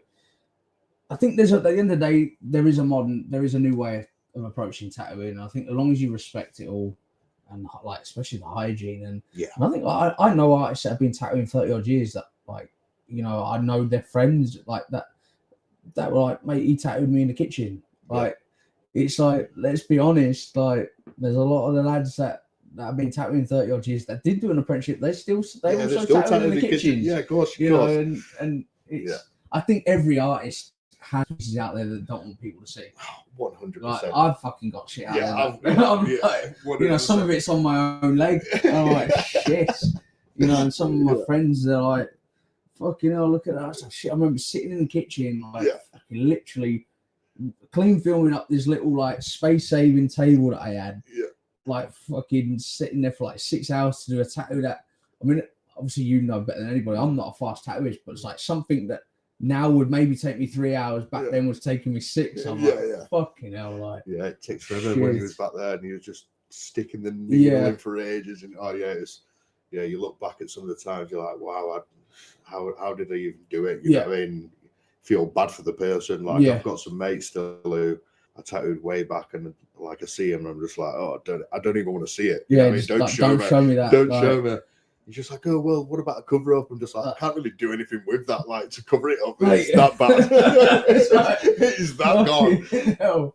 at the end of the day, there is a new way of approaching tattooing. I think as long as you respect it all, and like especially the hygiene and Yeah. And I think I know artists that have been tattooing 30 odd years that like, you know, I know their friends like that were like, mate, he tattooed me in the kitchen. Like, it's like, let's be honest, like there's a lot of the lads that have been tattooing 30 odd years that did do an apprenticeship. They also tattooing in the kitchen. Yeah, of course. You know, and it's I think every artist has pieces out there that don't want people to see. 100%. Like, I've fucking got shit out there. Like, you know, some of it's on my own leg. And I'm like, shit. You know, and some of my friends, they're like, fucking hell, look at that. I was like, shit. I remember sitting in the kitchen, like, fucking literally clean filming up this little, like, space-saving table that I had. Yeah. Like, fucking sitting there for, like, 6 hours to do a tattoo that, I mean, obviously you know better than anybody. I'm not a fast tattooist, but it's like something that now would maybe take me 3 hours. Back then was taking me 6. I'm like, fucking hell, like. Yeah, it takes forever when he was back there and he was just sticking the needle in for ages. And you look back at some of the times, you're like, wow, how did they even do it? You know what I mean? Feel bad for the person. Like I've got some mates still who I tattooed way back, and like I see him, and I'm just like, oh, I don't even want to see it. You know what I mean? Don't show me that. Don't show me. He's just like, oh, well, what about a cover up? I'm just like, I can't really do anything with that, like, to cover it up. It's that bad. It's that gone. Oh,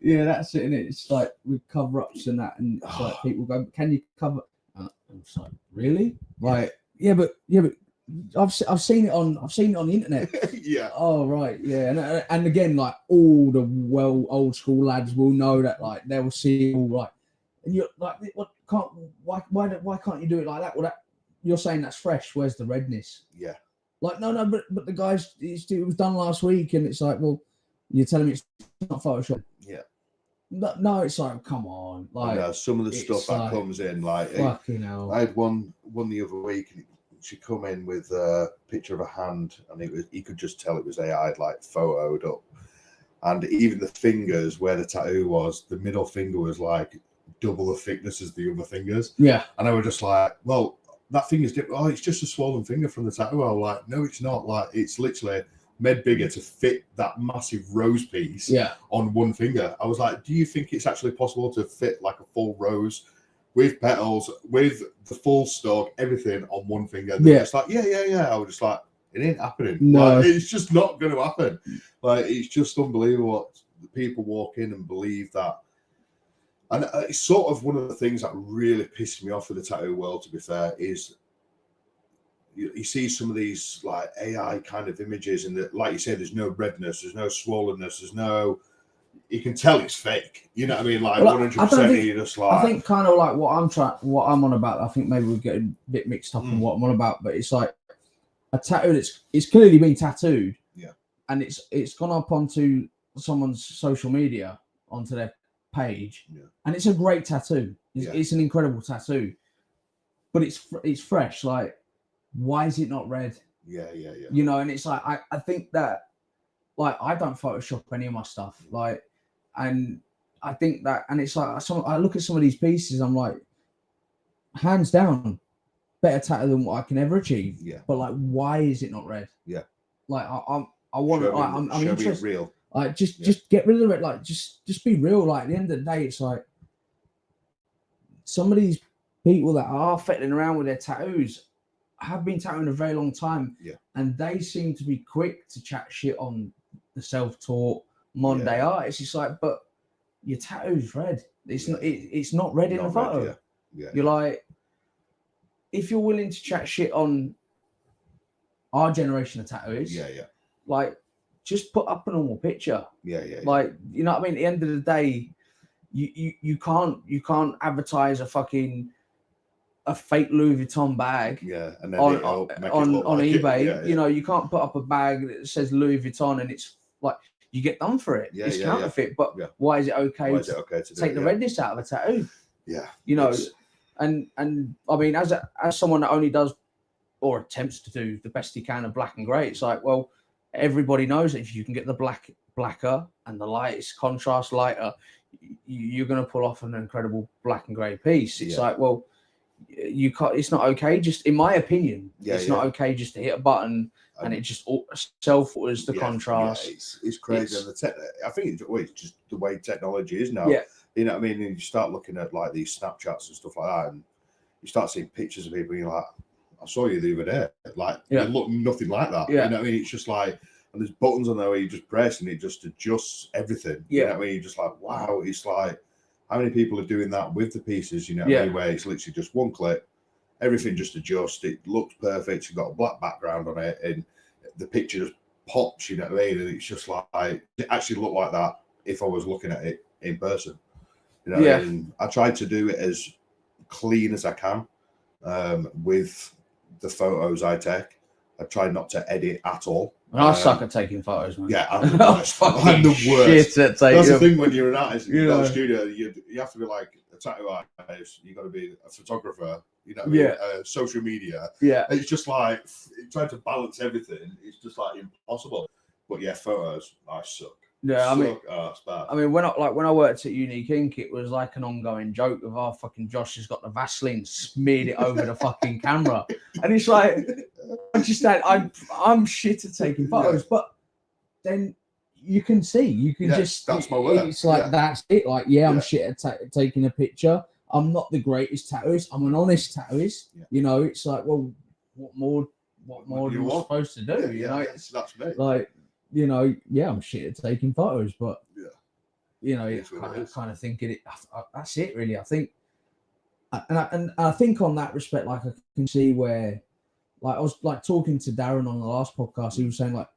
yeah, that's it. And it's like with cover ups and that, and it's like people go, can you cover? I'm just like, really? Like, yeah, but I've seen it on the internet. Oh, right. Yeah. And again, like all the old school lads will know that, like, they will see all like, and you're like, why can't you do it like that? Well, you're saying that's fresh. Where's the redness? Yeah. Like, no, but the guys, it was done last week, and it's like, well, you're telling me it's not Photoshop. Yeah. No, it's like, come on. Like, some of the stuff that comes in, like, fucking hell. I had one the other week, and she come in with a picture of a hand, and he could just tell it was AI, like photoed up, and even the fingers where the tattoo was, the middle finger was like double the thickness as the other fingers. Yeah. And I was just like, well, that finger's different. Oh, it's just a swollen finger from the tattoo. I was like, no, it's not. Like, it's literally made bigger to fit that massive rose piece on one finger. I was like, do you think it's actually possible to fit like a full rose with petals, with the full stalk, everything on one finger? They're just like, yeah. I was just like, it ain't happening. No. Like, it's just not going to happen. Like, it's just unbelievable what the people walk in and believe that. And it's sort of one of the things that really pissed me off with the tattoo world, to be fair, is you see some of these like AI kind of images, and like you said, there's no redness, there's no swollenness, you can tell it's fake. You know what I mean? Like, 100%. You're just like, I think kind of like what I'm on about. I think maybe we're getting a bit mixed up in what I'm on about, but it's like a tattoo it's clearly been tattooed. Yeah. And it's gone up onto someone's social media, onto their page, and it's a great tattoo. It's an incredible tattoo, but it's fresh. Like, why is it not red? Yeah. You know, and it's like I think that, like, I don't Photoshop any of my stuff, like, and I think that, and it's like I look at some of these pieces, I'm like, hands down, better tattoo than what I can ever achieve. Yeah. But like, why is it not red? Yeah. Like, I'm interested. Real. Like, just get rid of it. Like, just be real. Like, at the end of the day, it's like some of these people that are fiddling around with their tattoos have been tattooing a very long time. Yeah. And they seem to be quick to chat shit on the self-taught modern day artists. It's like, but your tattoo's red. It's not red in the photo. Yeah. You're like, if you're willing to chat shit on our generation of tattooers, like, just put up a normal picture. Like, you know what I mean? At the end of the day, you can't advertise a fake Louis Vuitton bag. And then on eBay. You know, you can't put up a bag that says Louis Vuitton and it's like, you get done for it. It's counterfeit. But why is it okay to take the redness out of a tattoo? Yeah. You know, and I mean, as someone that only does or attempts to do the best he can of black and grey, it's like, well, everybody knows that if you can get the blacker and the lightest contrast lighter, you're going to pull off an incredible black and grey piece. It's like, well, you can't. It's not okay. Just in my opinion, it's not okay just to hit a button and it just self-alters the contrast. It's crazy. I think it's just the way technology is now. You know what I mean? And you start looking at like these Snapchats and stuff like that, and you start seeing pictures of people, and you're like, I saw you the other day. Like, you look nothing like that. Yeah. You know what I mean? It's just like, and there's buttons on there where you just press and it just adjusts everything. You know what I mean? You're just like, wow, it's like, how many people are doing that with the pieces, you know what I mean? Where it's literally just one click, everything just adjusts, it looks perfect, you've got a black background on it, and the picture just pops, you know what I mean? And it's just like, it actually looked like that if I was looking at it in person. You know what I mean? I tried to do it as clean as I can with the photos I take. I try not to edit at all. I suck at taking photos, man. Yeah, I'm the worst. I'm the worst. Shit at taking. That's the thing when you're an artist, you've got a studio, you have to be like a tattoo artist, you've got to be a photographer, you know what I mean? Social media. Yeah. It's just like, trying to balance everything, it's just like impossible. But yeah, photos, I suck. Yeah, It's bad. I mean, when I worked at Nordic Inkk, it was like an ongoing joke of our fucking Josh has got the Vaseline, smeared it over the fucking camera, and it's like, I'm shit at taking photos, but then you can see, that's my work. It's like that's it. Like, I'm shit at taking a picture. I'm not the greatest tattooist. I'm an honest tattooist. Yeah. You know, it's like, well, what more are you supposed to do? You know, that's me. Like, you know, I'm shit at taking photos, but you know, kind of thinking it. That's it, really. I think, and I think on that respect, like I can see where, like I was like talking to Darren on the last podcast, he was saying like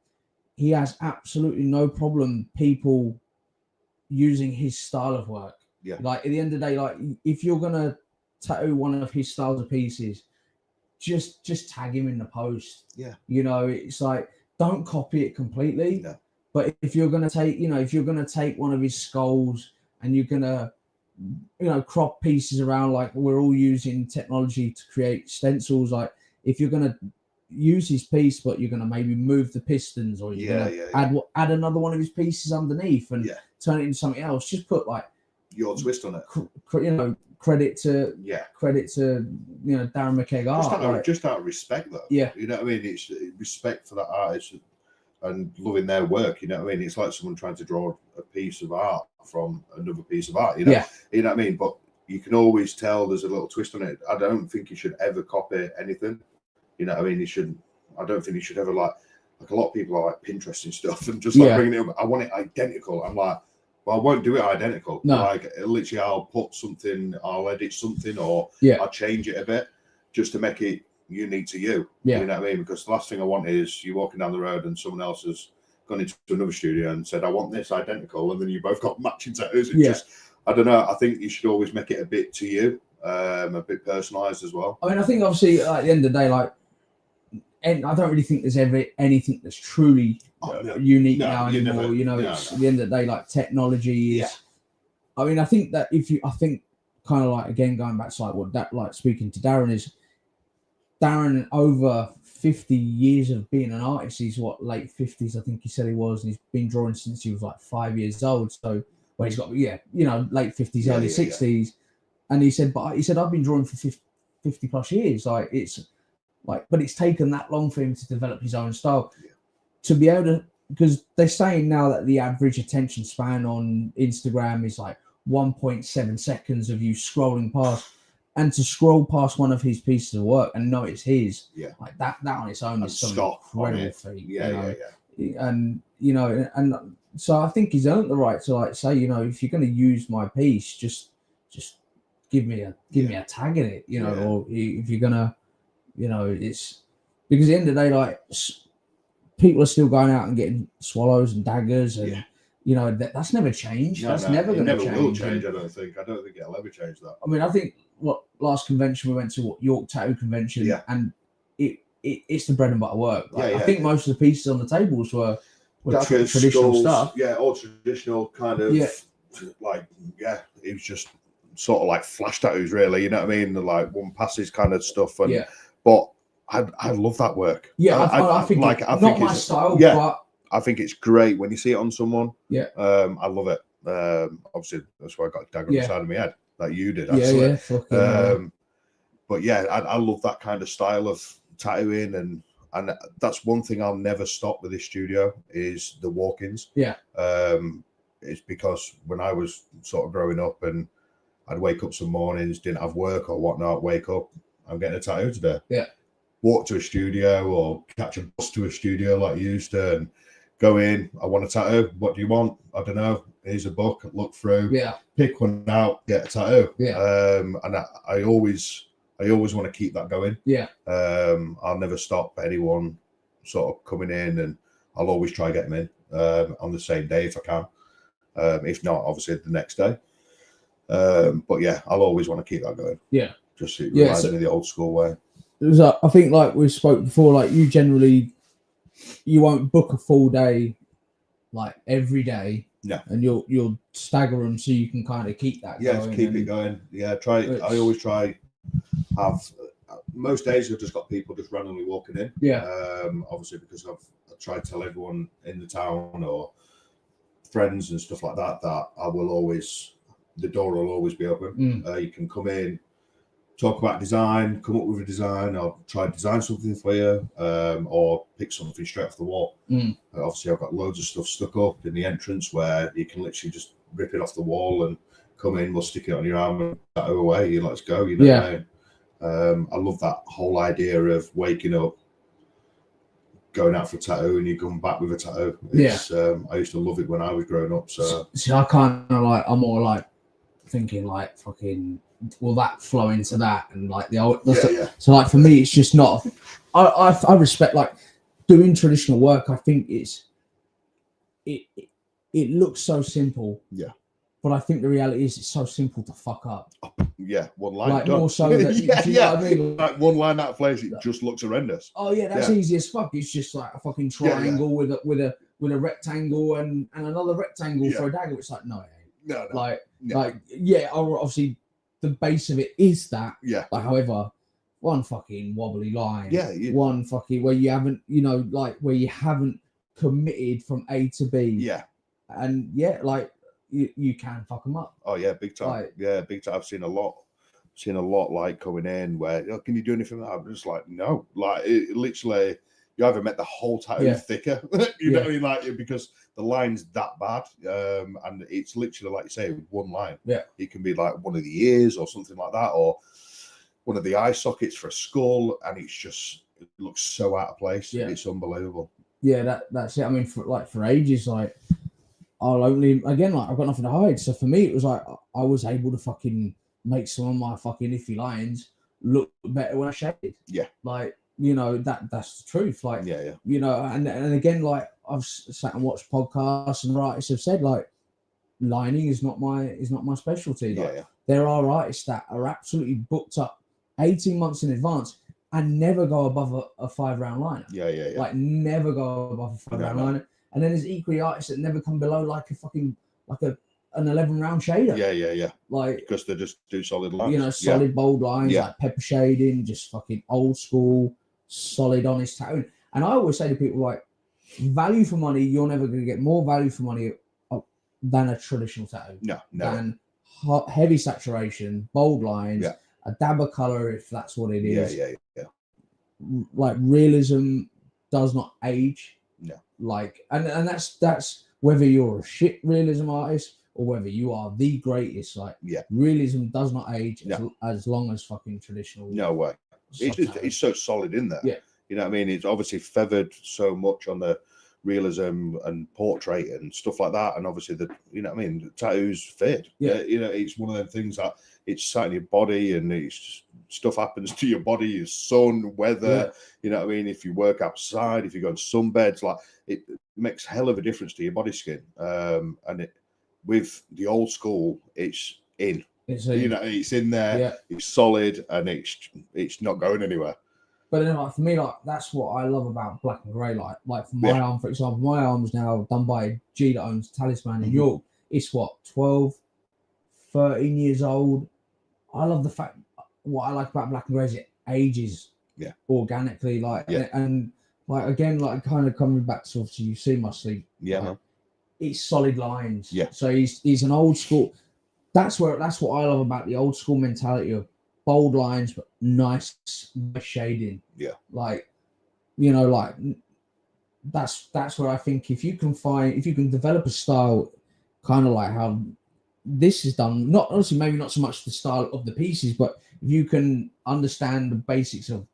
he has absolutely no problem people using his style of work. Yeah. Like at the end of the day, like if you're gonna tattoo one of his styles of pieces, just tag him in the post. Yeah. You know, it's like, don't copy it completely. No. But if you're gonna take one of his skulls and you're gonna, you know, crop pieces around, like we're all using technology to create stencils, like if you're gonna use his piece, but you're gonna maybe move the pistons, or you're gonna add another one of his pieces underneath and turn it into something else, just put like your twist on it. You know, credit to you know, Darren McKegg just out of respect, though. Yeah, you know what I mean. It's respect for that artist and loving their work. You know what I mean. It's like someone trying to draw a piece of art from another piece of art. You know, you know what I mean. But you can always tell there's a little twist on it. I don't think you should ever copy anything. You know what I mean. You shouldn't. I don't think you should ever like a lot of people are like Pinteresting stuff and just like bringing it up. I want it identical. I'm like, well, I won't do it identical. No. Like literally, I'll put something, I'll edit something, or I'll change it a bit just to make it unique to you. Yeah. You know what I mean? Because the last thing I want is you walking down the road and someone else has gone into another studio and said, I want this identical, and then you both got matching tattoos. Just, I don't know. I think you should always make it a bit to you, a bit personalized as well. I mean, I think obviously at the end of the day, like, and I don't really think there's ever anything that's truly unique now anymore. Never, you know, it's at the end of the day, like technology is. I mean, I think that I think kind of like, again, going back to like what that, like speaking to Darren, is Darren over 50 years of being an artist. He's what, late 50s, I think he said he was, and he's been drawing since he was like 5 years old. So, well, he's got you know, late 50s, early 60s, and he said I've been drawing for 50 plus years. Like it's. Like, but it's taken that long for him to develop his own style, to be able to, because they're saying now that the average attention span on Instagram is like 1.7 seconds of you scrolling past, and to scroll past one of his pieces of work and know it's his, like that on its own is some incredible feat. And you know, and so I think he's earned the right to like say, you know, if you're going to use my piece, just give me a tag in it, you know, or if you're gonna. You know, it's because at the end of the day, like people are still going out and getting swallows and daggers, and you know that's never changed. That's never going to change. Will change. I don't think it'll ever change that. I mean, I think last convention we went to, York Tattoo Convention, and it's the bread and butter work. Like, I think most of the pieces on the tables were traditional stuff. Yeah, all traditional kind of like it was just sort of like flash tattoos, really. You know what I mean? Like one passes kind of stuff, and but I love that work. Yeah, I think like I think my style. But I think it's great when you see it on someone. Yeah, I love it. Obviously, that's why I got a dagger on the side of my head, like you did. Actually. But yeah, I love that kind of style of tattooing, and that's one thing I'll never stop with this studio is the walk-ins. Yeah. it's because when I was sort of growing up and I'd wake up some mornings, didn't have work or whatnot, wake up, I'm getting a tattoo today. Yeah. Walk to a studio or catch a bus to a studio like you used to and go in, I want a tattoo. What do you want? I don't know. Here's a book, look through, pick one out, get a tattoo. And I always want to keep that going. I'll never stop anyone sort of coming in, and I'll always try to get them in on the same day if I can. If not, obviously the next day. But yeah, I'll always want to keep that going. Just it reminds me of the old school way. I think, like we spoke before, like you won't book a full day like every day. And you'll stagger them so you can kind of keep that going. Just keep it going. I always try have most days I've just got people just randomly walking in. Obviously because I try to tell everyone in the town or friends and stuff like that I will always, the door will always be open. You can come in, talk about design, come up with a design, I'll try to design something for you, or pick something straight off the wall. Obviously I've got loads of stuff stuck up in the entrance where you can literally just rip it off the wall and come in, we'll stick it on your arm and tattoo away, let's go, you know what I mean? I love that whole idea of waking up, going out for a tattoo, and you come back with a tattoo. I used to love it when I was growing up. So see, I kind of like, I'm more like thinking like fucking, will that flow into that, and like the old So like for me it's just not, I respect like doing traditional work. I think it looks so simple, but I think the reality is it's so simple to fuck up. One line like done. More so that, do you know what I mean? Like one line out of place, it just looks horrendous. That's easy as fuck. It's just like a fucking triangle with a rectangle and another rectangle for a dagger. It's like no. Obviously the base of it is that. But however, one fucking wobbly line. One fucking where you haven't, where you haven't committed from A to B. And like you can fuck them up. Oh yeah, big time. Big time. I've seen a lot like coming in where, can you do anything like that? I'm just like, no. Like it literally, you either make the whole tattoo thicker, you know what I mean? Like, because the line's that bad, and it's literally like you say, one line. It can be like one of the ears or something like that, or one of the eye sockets for a skull, and it looks so out of place. It's unbelievable. That's it. I mean, for ages, like I'll only, again, like I've got nothing to hide. So for me, it was like I was able to fucking make some of my fucking iffy lines look better when I shaded. Like, that's the truth. Like, and again, like I've sat and watched podcasts and artists have said like lining is not my specialty. Like, there are artists that are absolutely booked up 18 months in advance and never go above a 5-round liner. Like never go above a 5-round liner. And then there's equally artists that never come below like a fucking an 11-round shader. Like, because they just do solid lines. Solid bold lines, like pepper shading, just fucking old school, solid, honest tattooing. And I always say to people, like, value for money, you're never going to get more value for money than a traditional tattoo. No. Than heavy saturation, bold lines, a dab of color if that's what it is. Like realism does not age. Like, and that's whether you're a shit realism artist or whether you are the greatest. Like, realism does not age as long as fucking traditional. No way. It's so solid in there. You know what I mean? It's obviously feathered so much on the realism and portrait and stuff like that. And obviously the tattoos fade. It's one of them things that it's sat in your body, and it's just, stuff happens to your body, your sun, weather. You know what I mean? If you work outside, if you go on sunbeds, like it makes hell of a difference to your body skin. And with the old school, it's in. It's in there. It's solid, and it's not going anywhere. But then, like for me, like that's what I love about black and grey. Like for my arm, for example, my arm's now done by a G that owns Talisman in York. It's what, 12, 13 years old. I love the fact. What I like about black and grey is it ages organically. Like and like again, like kind of coming back to obviously you see my sleeve. Man. It's solid lines. So he's an old school. That's what I love about the old school mentality of bold lines but nice shading. Like, like that's where I think if you can develop a style kind of like how this is done. Not obviously, maybe not so much the style of the pieces, but if you can understand the basics of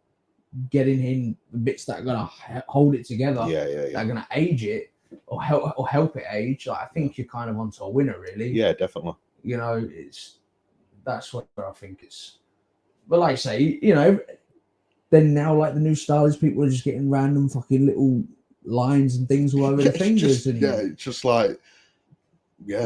getting in the bits that are gonna hold it together, that are gonna age it or help it age. Like, I think you're kind of onto a winner, really. Yeah, definitely. You know, that's what I think it's. But like I say, you know, then now like the new style is people are just getting random fucking little lines and things all over their fingers. It's just like,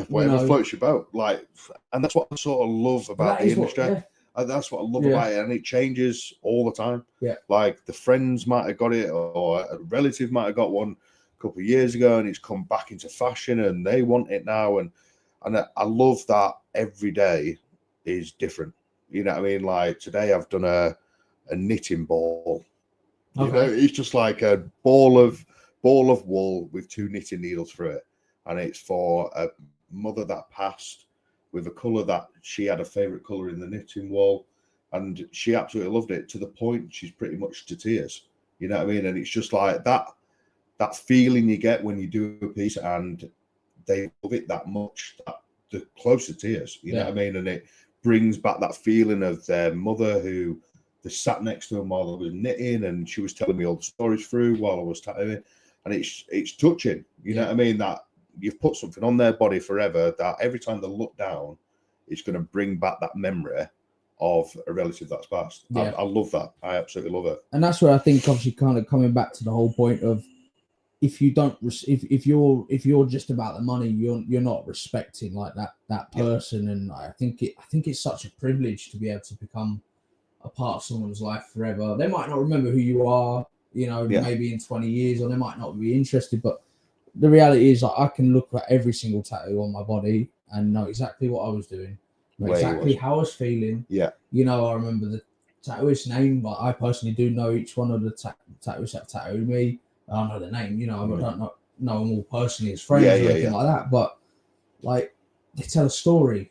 whatever floats your boat. Like, and that's what I sort of love about the industry. That's what I love about it, and it changes all the time. Yeah, like the friends might have got it, or a relative might have got one a couple of years ago, and it's come back into fashion, and they want it now. And I love that every day is different. You know what I mean? Like today, I've done a knitting ball. You know, it's just like a ball of wool with 2 knitting needles through it, and it's for a mother that passed with a colour that she had a favourite colour in the knitting wool, and she absolutely loved it to the point she's pretty much to tears. You know what I mean? And it's just like that feeling you get when you do a piece and they love it that much, that the close to tears. You know what I mean? And it brings back that feeling of their mother who they sat next to them while I was knitting, and she was telling me all the stories through while I was tattooing, and it's touching. You know what I mean? That you've put something on their body forever that every time they look down, it's going to bring back that memory of a relative that's passed. I love that. I absolutely love it. And that's where I think, obviously, kind of coming back to the whole point of if you don't, if you're just about the money, you're not respecting like that person. And I think it's such a privilege to be able to become a part of someone's life forever. They might not remember who you are, you know, maybe in 20 years, or they might not be interested, but the reality is, like, I can look at every single tattoo on my body and know exactly what I was doing, know exactly how I was feeling. Yeah. You know, I remember the tattooist's name, but I personally do know each one of the tattooists that tattooed me. I don't know the name, you know, I don't know them all personally as friends or anything like that, but like they tell a story.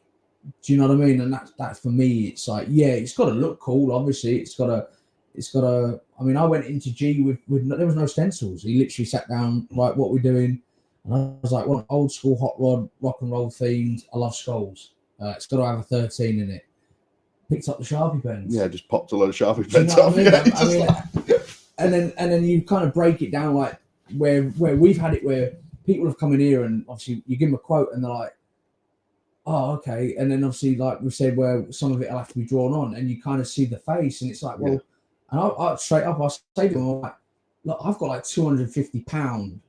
Do you know what I mean? And that for me, it's like, it's got to look cool. Obviously, it's got to. I mean, I went into G with there was no stencils. He literally sat down, right, what we're doing, and I was like, well, old school hot rod, rock and roll themed. I love skulls. It's got to have a 13 in it. Picked up the Sharpie pens. Yeah, just popped a load of Sharpie pens off. I mean, and then you kind of break it down, like where we've had it, where people have come in here and obviously you give them a quote and they're like, oh, okay. And then obviously, like we said, where some of it will have to be drawn on, and you kind of see the face, and it's like, well, and I straight up, I say to them, I'm like, look, I've got like £250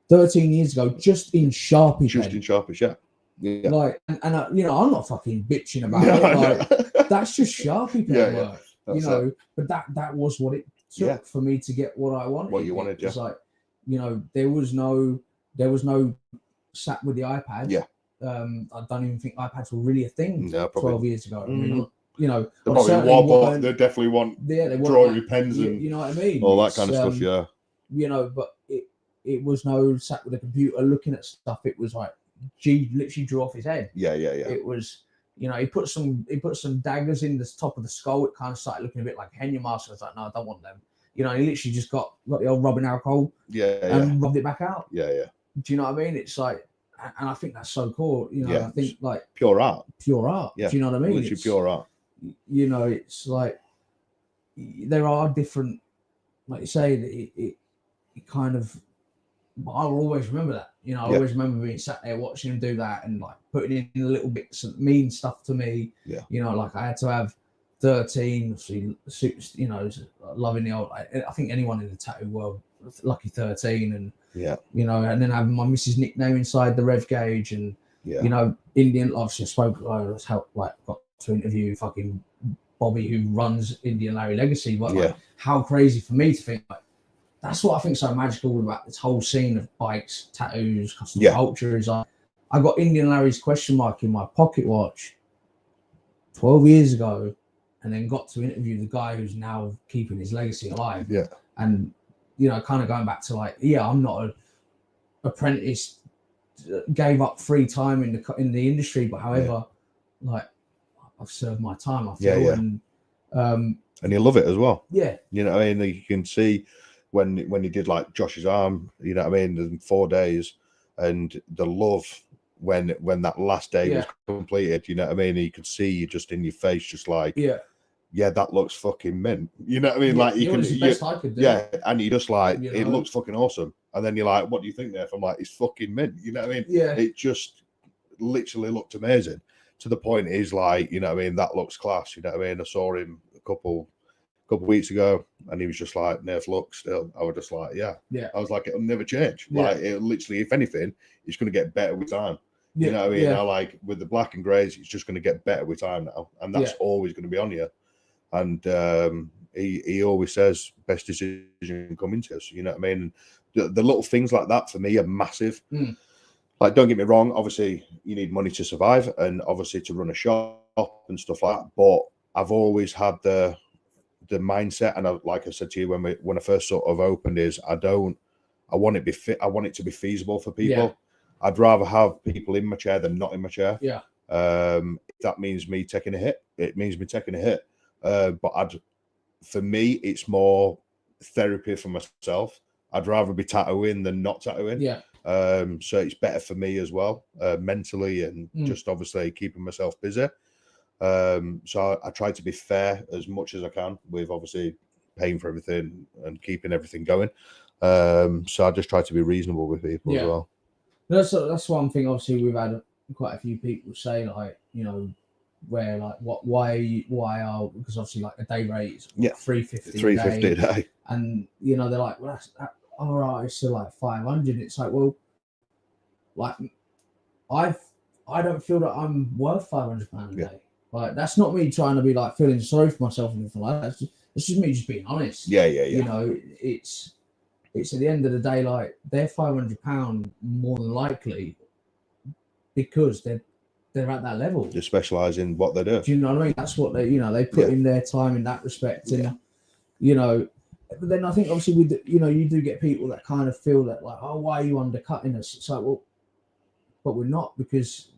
13 years ago just in Sharpie. Just in Sharpie, yeah. Like, and you know, I'm not fucking bitching about it. Like, that's just Sharpie pen work, you know. But that was what it took for me to get what I wanted. What you wanted, It's like, you know, there was no sat with the iPad. Yeah. I don't even think iPads were really a thing 12 years ago. I mean, you know, they probably they definitely want drawing with pens and you know what I mean, all that kind of stuff. Yeah. You know, but it was no sat with a computer looking at stuff. It was like G literally drew off his head. Yeah. It was, you know, he put some daggers in the top of the skull. It kind of started looking a bit like a Henya mask. I was like, no, I don't want them. You know, he literally just got the old rubbing alcohol. And rubbed it back out. Yeah. Do you know what I mean? It's like, and I think that's so cool. You know, I think like pure art. Yeah. Do you know what I mean? Literally pure art. You know, it's like there are different, like you say, it kind of. I'll always remember that. You know, I always remember being sat there watching him do that and like putting in the little bits that mean stuff to me. Yeah. You know, like I had to have 13. You know, loving the old. I think anyone in the tattoo world, lucky 13, and you know, and then having my Mrs. nickname inside the rev gauge, and you know, Indian. Obviously, got to interview fucking Bobby, who runs Indian Larry Legacy. But like, how crazy for me to think like. That's what I think so magical about this whole scene of bikes, tattoos, custom culture is like, I got Indian Larry's question mark in my pocket watch 12 years ago, and then got to interview the guy who's now keeping his legacy alive. Yeah. And, you know, kind of going back to like, I'm not an apprentice, gave up free time in the industry, but however, like I've served my time, I feel. And you love it as well. Yeah. You know what I mean? You can see when he did like Josh's arm, you know what I mean, in 4 days, and the love when that last day was Yeah. completed, you know what I mean? And you could see you just in your face, just like, yeah, that looks fucking mint. You know what I mean? Yeah, Like you it can, was the best I could do. yeah, and you just like, You it know? looks fucking awesome. And then you're like, what do you think there? I'm like, it's fucking mint. You know what I mean? Yeah. It just literally looked amazing. To the point is like, you know what I mean? That looks class. You know what I mean? I saw him a couple weeks ago, and he was just like, nerf look still. I was just like, yeah. I was like, it'll never change. Like, it literally, if anything, it's going to get better with time. You know what I mean? I like with the black and greys, it's just going to get better with time now, and that's always going to be on you. And he always says, best decision coming to us. You know what I mean? The little things like that for me are massive. Like, don't get me wrong, obviously you need money to survive, and obviously to run a shop and stuff like that. But I've always had the mindset, and like I said to you when I first sort of opened, is I want it to be feasible for people. I'd rather have people in my chair than not in my chair. If that means me taking a hit, it means me taking a hit. But for me, it's more therapy for myself. I'd rather be tattooing than not tattooing. So it's better for me as well, mentally, and just obviously keeping myself busy. So I try to be fair as much as I can with obviously paying for everything and keeping everything going. So I just try to be reasonable with people as well. That's one thing. Obviously, we've had quite a few people say, like, you know, where like why are, because obviously like a day rate is $350 a day, and you know they're like, well, that's all right, it's still like 500. It's like, well, like I don't feel that I'm worth £500 a day. Like, that's not me trying to be like feeling sorry for myself or anything like that. It's just me just being honest. You know, it's at the end of the day, like, they're £500 more than likely because they're at that level. They specialize in what they do. Do you know what I mean? That's what they, you know, they put in their time in that respect. And you know, but then I think obviously with you know, you do get people that kind of feel that like, oh, why are you undercutting us? It's like, well, but we're not, because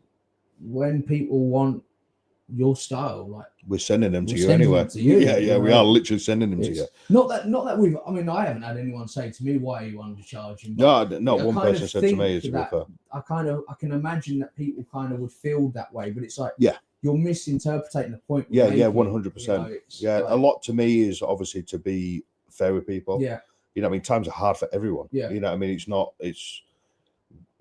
when people want your style, like, we're sending them to you anyway. We are literally sending them to you. Not that we've, I mean, I haven't had anyone say to me, why are you undercharging? No, not one person said to me, to be fair. I can imagine that people kind of would feel that way, but it's like, you're misinterpreting the point. 100%. You know, like, a lot to me is obviously to be fair with people. You know what I mean? Times are hard for everyone. You know what I mean? It's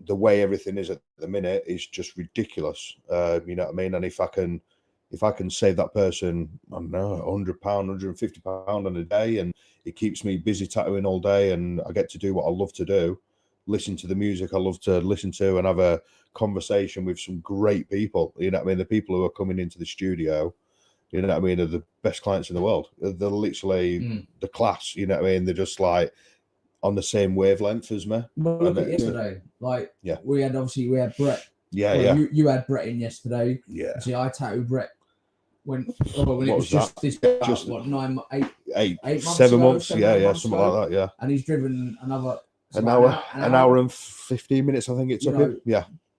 the way everything is at the minute is just ridiculous. You know what I mean? And if I can save that person, I don't know, £100, £150 on a day, and it keeps me busy tattooing all day, and I get to do what I love to do, listen to the music I love to listen to, and have a conversation with some great people. You know what I mean? The people who are coming into the studio, you know what I mean, are the best clients in the world. They're literally the class. You know what I mean? They're just like on the same wavelength as me. But look at yesterday. Like, we had Brett. You had Brett in yesterday. See, I tattooed Brett when it was just this, what, 7 months, something like that, and he's driven another an hour and 15 minutes, I think it took him.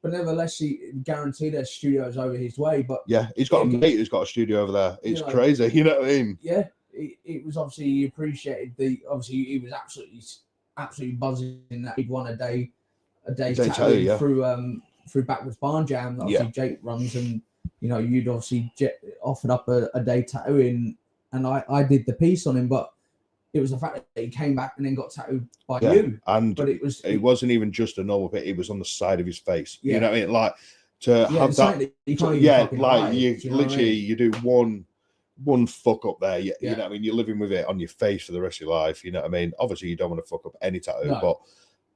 But nevertheless, he guaranteed their studio's over his way. But he's got a mate who's got a studio over there. It's crazy, you know what I mean? It was obviously, he appreciated obviously he was absolutely buzzing that he'd won a day tattoo through Backwards Barn Jam that obviously Jake runs, and you know, you'd obviously offered up a day tattooing, and I did the piece on him, but it was the fact that he came back and then got tattooed by you. But it wasn't even just a normal bit, it was on the side of his face. You know what I mean? Like, to have that, you do one fuck up there, you know what I mean? You're living with it on your face for the rest of your life, you know what I mean? Obviously you don't want to fuck up any tattoo, but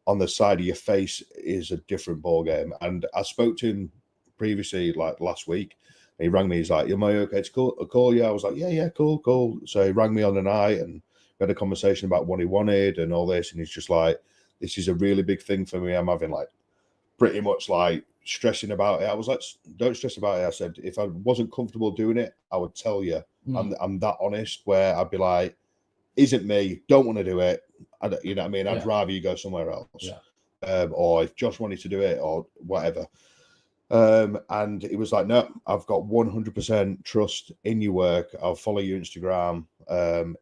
on the side of your face is a different ball game. And I spoke to him previously, like last week, and he rang me. He's like, am I okay to call you? I was like, yeah, cool. So he rang me on the night, and we had a conversation about what he wanted and all this, and he's just like, this is a really big thing for me. I'm having like pretty much like stressing about it. I was like, don't stress about it. I said, if I wasn't comfortable doing it, I would tell you. I'm that honest, where I'd be like, isn't me, don't want to do it. You know what I mean? I'd rather you go somewhere else. Or if Josh wanted to do it or whatever. And it was like, no, I've got 100% trust in your work. I'll follow your Instagram.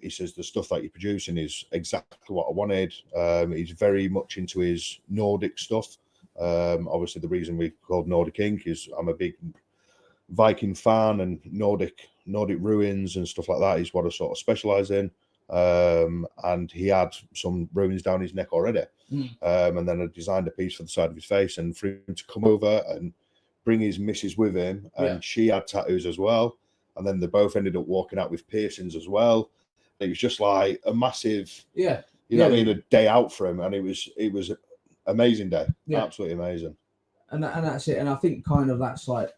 He says the stuff that you're producing is exactly what I wanted. He's very much into his Nordic stuff. Obviously, the reason we called Nordic Inkk is I'm a big Viking fan, and Nordic ruins and stuff like that is what I sort of specialize in. And he had some ruins down his neck already. And then I designed a piece for the side of his face, and for him to come over and bring his missus with him, and she had tattoos as well. And then they both ended up walking out with piercings as well. It was just like a massive, you know what I mean, a day out for him, and it was an amazing day, absolutely amazing. And that's it. And I think kind of that's like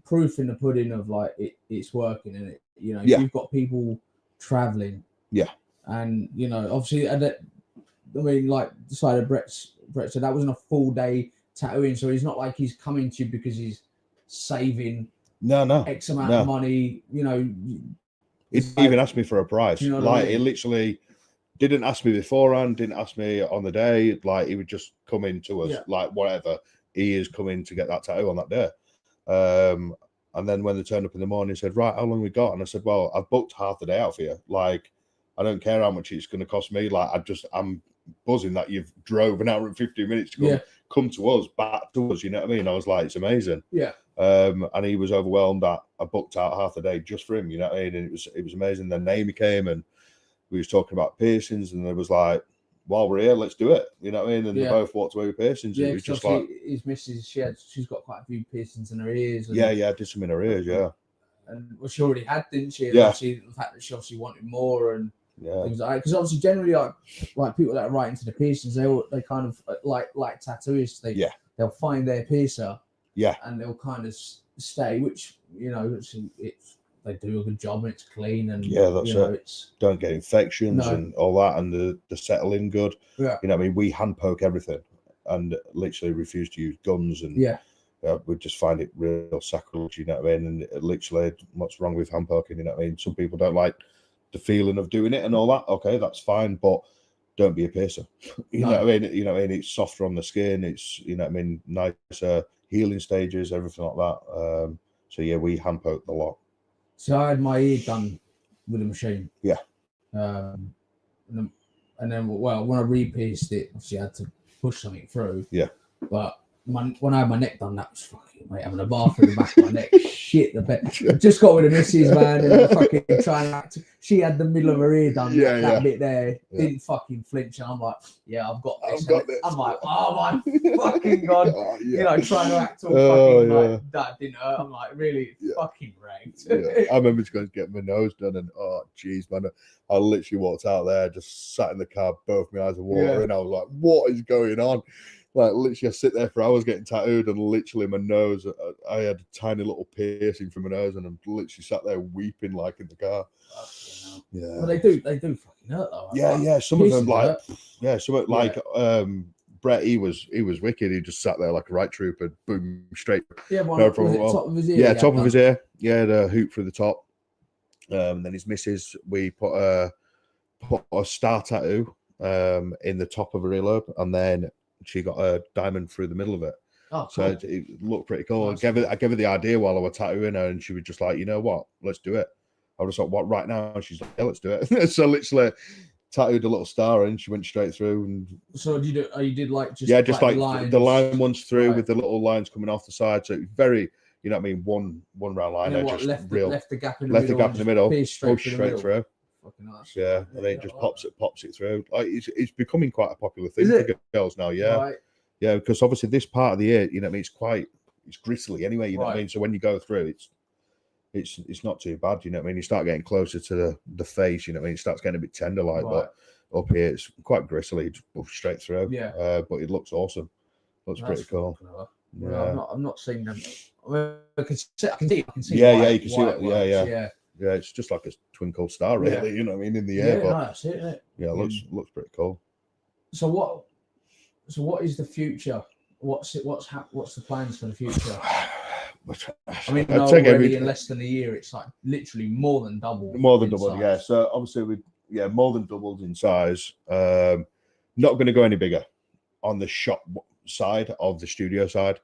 proof in the pudding of like it's working, and it, you know, if you've got people traveling, and you know, obviously, and I mean, like the side of Brett said, that wasn't a full day tattooing, so he's not like he's coming to you because he's saving X amount of money, you know. He didn't even ask me for a price. You know like, I mean? He literally didn't ask me beforehand, didn't ask me on the day. Like, he would just come in to us, like, whatever. He is coming to get that tattoo on that day. And then when they turned up in the morning, he said, right, how long we got? And I said, well, I've booked half the day out for you. Like, I don't care how much it's going to cost me. Like, I'm buzzing that you've drove an hour and 15 minutes to come to us, back to us, you know what I mean? I was like, it's amazing. And he was overwhelmed that I booked out half the day just for him, you know what I mean? And it was amazing. Then Amy came and we was talking about piercings, and it was like, while we're here, let's do it, you know what I mean? And they both walked away with piercings. And it was just like, his missus, she's got quite a few piercings in her ears. And, I did some in her ears, and well, she already had, didn't she? And obviously, the fact that she obviously wanted more, and things like that. Because obviously, generally, like people that are right into the piercings, they kind of like tattooists. They'll find their piercer, and they'll kind of stay, which, you know, they do a good job, and it's clean, and that's it. Don't get infections and all that, and they settle in good. You know what I mean? We hand poke everything, and literally refuse to use guns, and we just find it real sacrilege, you know what I mean? And literally, what's wrong with hand poking, you know what I mean? Some people don't like the feeling of doing it and all that. Okay, that's fine, but don't be a piercer. You know what I mean? You know what I mean? It's softer on the skin. It's, you know what I mean, nicer healing stages, everything like that. So yeah, we hand poked a lot. So I had my ear done with a machine. And then when I re-pierced it, obviously I had to push something through. But when I had my neck done, that was fucking, mate, having a bath in the back of my neck. Shit, the bed. I just got with the missus, man, and fucking trying to act. She had the middle of her ear done, that bit there. Didn't fucking flinch, and I'm like, I've got this. I'm like, oh my fucking god, you know, trying to act all fucking like that didn't hurt. I'm like, really, fucking ranked. I remember just going to get my nose done, and oh jeez, man, I literally walked out there, just sat in the car, both my eyes are watering, and I was like, what is going on? Like, literally, I sit there for hours getting tattooed, and literally my nose, I had a tiny little piercing from my nose, and I'm literally sat there weeping like in the car. Well, they do fucking hurt though. Some of them Brett, he was wicked. He just sat there like a right trooper, boom, straight. Was it top of his ear? Top of his ear. The hoop through the top. And then his missus, we put a star tattoo in the top of her earlobe, and then she got a diamond through the middle of it. Oh, cool. So it looked pretty cool. I gave her the idea while I was tattooing her, and she was just like, you know what, let's do it. I was like, what, right now? And she's like, yeah, let's do it. So literally tattooed a little star, and she went straight through. And so you did like just like the line ones through with the little lines coming off the side. So very, you know what I mean, one round line. Left the gap in the middle. Push straight through. Nice. And then it just pops it through. Like, it's becoming quite a popular thing for girls now. Because obviously this part of the ear, you know what I mean, it's gristly anyway, you know what I mean. So when you go through, it's not too bad, you know what I mean. You start getting closer to the face, you know what I mean. It starts getting a bit tender, like, but up here it's quite gristly, just straight through. But it looks awesome. Looks pretty cool. I've not seen them. I can see. You can see it. Yeah, it's just like a twinkle star, really. You know what I mean, in the air. That's it, isn't it? Looks pretty cool. So what is the future? What's the plans for the future? I mean, already in less than a year, it's like literally more than double. Yeah. So obviously more than doubled in size. Not going to go any bigger on the shop side of the studio side.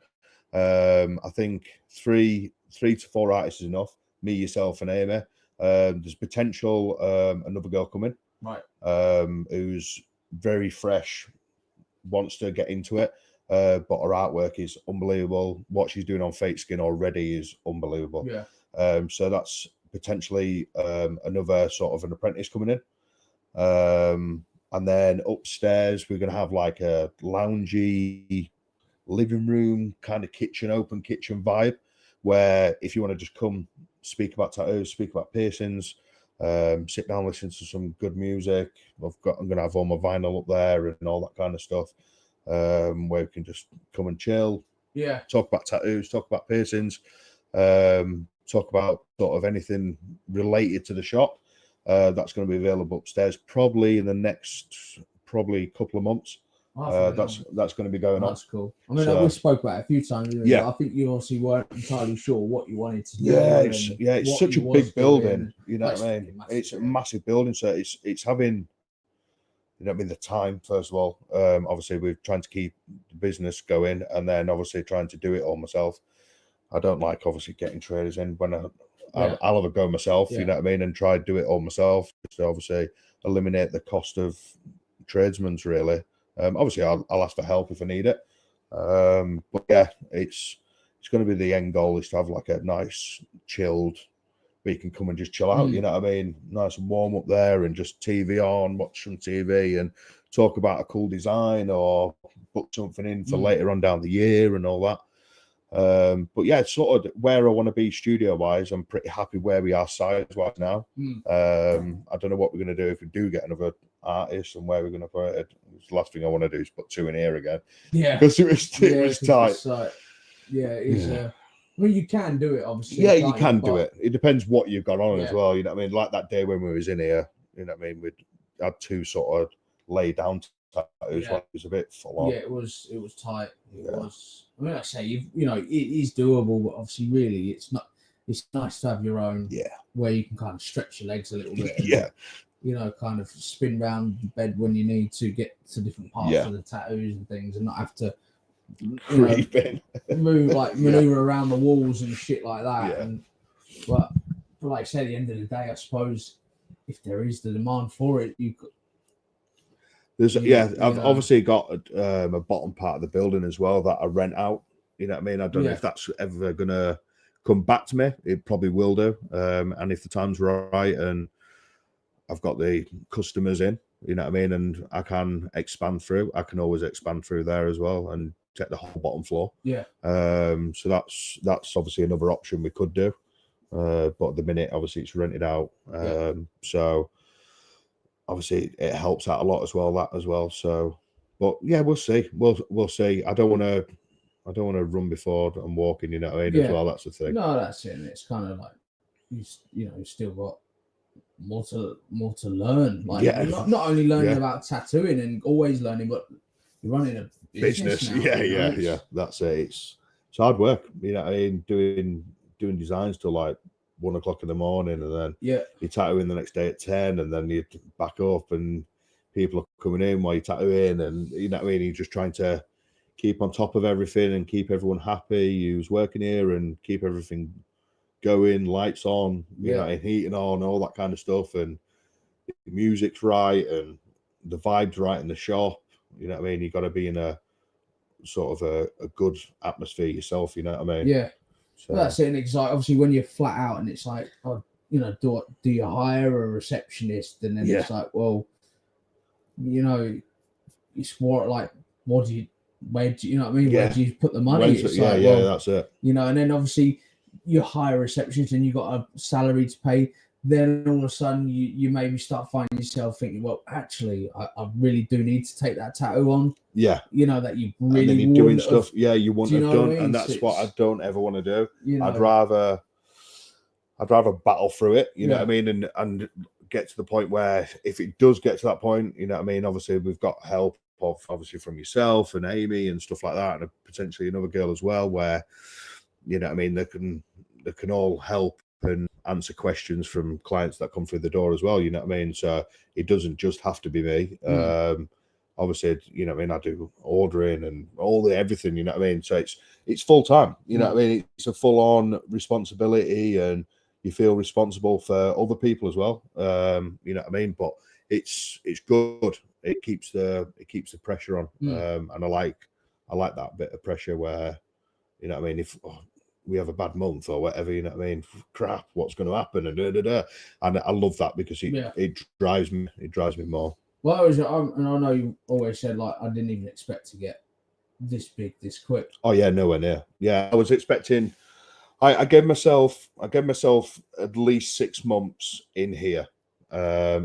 I think three to four artists is enough. Me, yourself, and Amy. There's potential another girl coming, right? Who's very fresh, wants to get into it. but her artwork is unbelievable. What she's doing on Fake Skin already is unbelievable. Yeah. So that's potentially another sort of an apprentice coming in. And then upstairs, we're going to have like a loungy living room kind of kitchen, open kitchen vibe, where if you want to just come speak about tattoos, speak about piercings, sit down, listen to some good music. I'm going to have all my vinyl up there and all that kind of stuff, where we can just come and chill. Yeah. Talk about tattoos, talk about piercings, talk about sort of anything related to the shop. That's going to be available upstairs probably in the next couple of months. That's going to be going on. That's cool. I mean, we spoke about it a few times. Yeah, I think you obviously weren't entirely sure what you wanted to do. It's such a big building. You know what I mean? It's a massive building, so it's having, you know what I mean, the time first of all. Obviously, we're trying to keep the business going, and then obviously trying to do it all myself. I don't like obviously getting traders in when I'll have a go myself. You know what I mean, and try to do it all myself. So obviously eliminate the cost of tradesmen's really. Obviously, I'll ask for help if I need it. But yeah, it's going to be the end goal is to have like a nice chilled, where you can come and just chill out. You know what I mean? Nice and warm up there, and just TV on, watch some TV, and talk about a cool design or book something in for later on down the year and all that. But yeah, it's sort of where I want to be studio wise. I'm pretty happy where we are size wise now. I don't know what we're going to do if we do get another artist and where we're going to put it. The last thing I want to do is put two in here again. Yeah, because it was tight. I mean, you can do it, obviously. Yeah, you can do it. It depends what you've got on as well. You know what I mean? Like that day when we was in here, you know what I mean? We had two sort of lay down tattoos. Like it was a bit full on. Yeah, it was tight. It was. I mean, like I say, it is doable, but obviously, really, it's not. It's nice to have your own. Yeah. Where you can kind of stretch your legs a little bit. Yeah. Kind of spin around the bed when you need to get to different parts of the tattoos and things, and not have to maneuver around the walls and shit like that. And but like I said, at the end of the day, I suppose if there is the demand for it, I've obviously got a bottom part of the building as well that I rent out. You know what I mean? I don't know if that's ever gonna come back to me. It probably will do. And if the time's right and I've got the customers in, you know what I mean, and I can expand through, I can always expand through there as well and take the whole bottom floor. Yeah. So that's obviously another option we could do. But at the minute, obviously, it's rented out. So obviously it helps out a lot as well. So, but yeah, we'll see. We'll see. I don't want to run before I'm walking. You know what I mean? As well, that's the thing. No, that's it. And it's kind of like you still got more to learn. Like not only learning about tattooing and always learning, but you're running a business now, yeah. That's it. It's hard work. You know what I mean? Doing designs till like 1 o'clock in the morning, and then you tattooing the next day at 10, and then you back up, and people are coming in while you're tattooing, and you know what I mean. You're just trying to keep on top of everything and keep everyone happy who's working here, and keep everything going, lights on, you know, and heating on, all that kind of stuff, and the music's right and the vibe's right in the shop. You know what I mean? You got to be in a sort of a good atmosphere yourself. You know what I mean? Yeah. So that's it. And it's like obviously when you're flat out and it's like, do you hire a receptionist? And then it's like, well, it's more like, where do you know what I mean? Where do you put the money? It's like, that's it. And then obviously you hire a receptionist and you got a salary to pay. Then all of a sudden you maybe start finding yourself thinking, well, actually, I really do need to take that tattoo on. Yeah. That you really and then you're doing stuff. You want to have done, and that's what I don't ever want to do. I'd rather battle through it. You know what I mean, and get to the point where if it does get to that point, you know what I mean. Obviously, we've got help obviously from yourself and Amy and stuff like that, and potentially another girl as well, where you know what I mean, they can all help and answer questions from clients that come through the door as well. You know what I mean? So it doesn't just have to be me. Obviously, you know what I mean, I do ordering and everything, you know what I mean? So it's full time, you know what I mean? It's a full on responsibility, and you feel responsible for other people as well. You know what I mean? But it's good. It keeps the pressure on. And I like I like that bit of pressure where, you know what I mean, if we have a bad month or whatever, you know what I mean, crap, what's going to happen, and I love that because it drives me more. Well, and I know you always said like I didn't even expect to get this big this quick. Oh yeah, nowhere near. Yeah, I was expecting. I gave myself at least 6 months in here,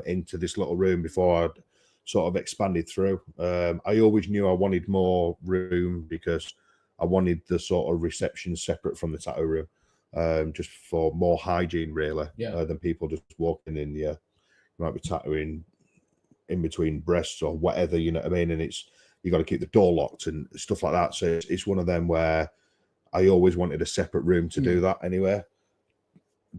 into this little room before I'd sort of expanded through. I always knew I wanted more room because I wanted the sort of reception separate from the tattoo room, just for more hygiene, really, than people just walking in. Yeah, you might be tattooing in between breasts or whatever, you know what I mean, and you got to keep the door locked and stuff like that. So it's one of them where I always wanted a separate room to do that anyway.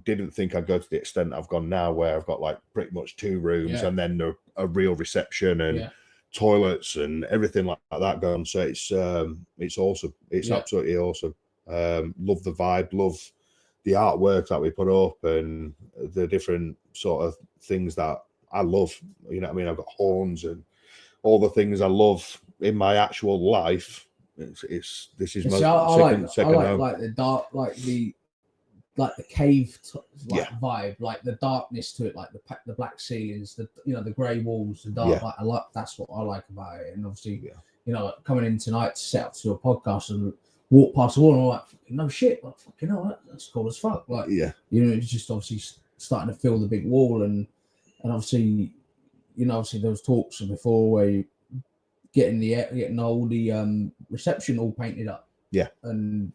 Didn't think I'd go to the extent I've gone now, where I've got like pretty much 2 rooms and then a real reception and toilets and everything like that going. So it's awesome. It's absolutely awesome. Love the vibe, love the artwork that we put up and the different sort of things that I love. You know what I mean? I've got horns and all the things I love in my actual life. This is my second home. Like the dark, like the cave vibe, like the darkness to it, like the black ceilings, the grey walls, the dark. That's what I like about it. And obviously, coming in tonight to set up to a podcast and walk past the wall, and I'm like, no shit, like fucking hell, that's cool as fuck. Like, it's just obviously starting to fill the big wall, and obviously, obviously there was talks before where you getting all the reception all painted up. Yeah, and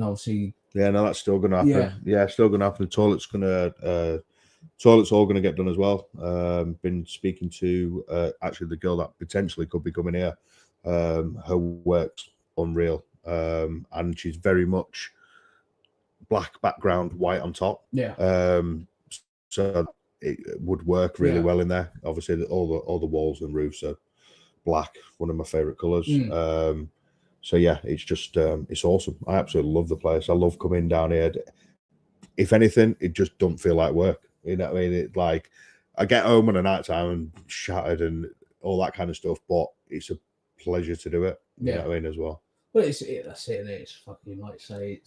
obviously. Yeah, no, that's still going to happen. Yeah, still going to happen. The toilet's all going to get done as well. Been speaking to actually the girl that potentially could be coming here. Her work's unreal, and she's very much black background, white on top. Yeah. So it would work really well in there. Obviously, all the walls and roofs are black, one of my favorite colors. So yeah, it's just it's awesome. I absolutely love the place. I love coming down here. If anything, it just don't feel like work. You know what I mean? It like I get home on a night time and shattered and all that kind of stuff, but it's a pleasure to do it. You know what I mean as well. Well, that's it. It's fucking like say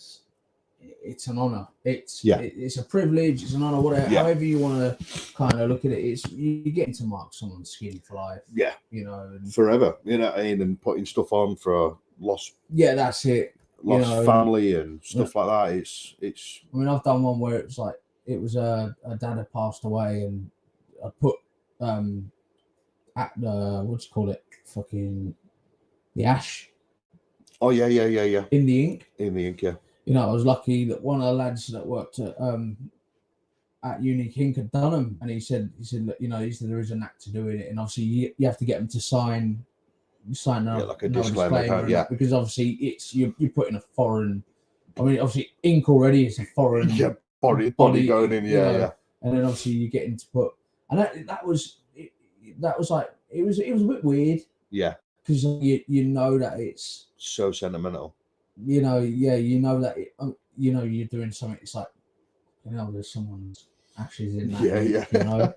it's an honor. It's a privilege. It's an honor. Whatever, however you want to kind of look at it, you getting to mark someone's skin for life. Yeah, and forever. You know what I mean, and putting stuff on for lost. Yeah, that's it. Lost family and stuff like that. It's. I mean, I've done one where it was a dad had passed away, and I put at the what do you call it? Fucking the ash. Oh yeah. In the ink. Yeah. I was lucky that one of the lads that worked at Unique Inkk had done them, and he said there is a knack to doing it, and obviously you have to get them to sign like a disclaimer, because obviously it's you're putting a foreign. I mean, obviously ink already is a foreign body going in, and then obviously you get into put, and that was like it was a bit weird, because you know that it's so sentimental. You know that you're doing something. It's like there's someone's ashes in that.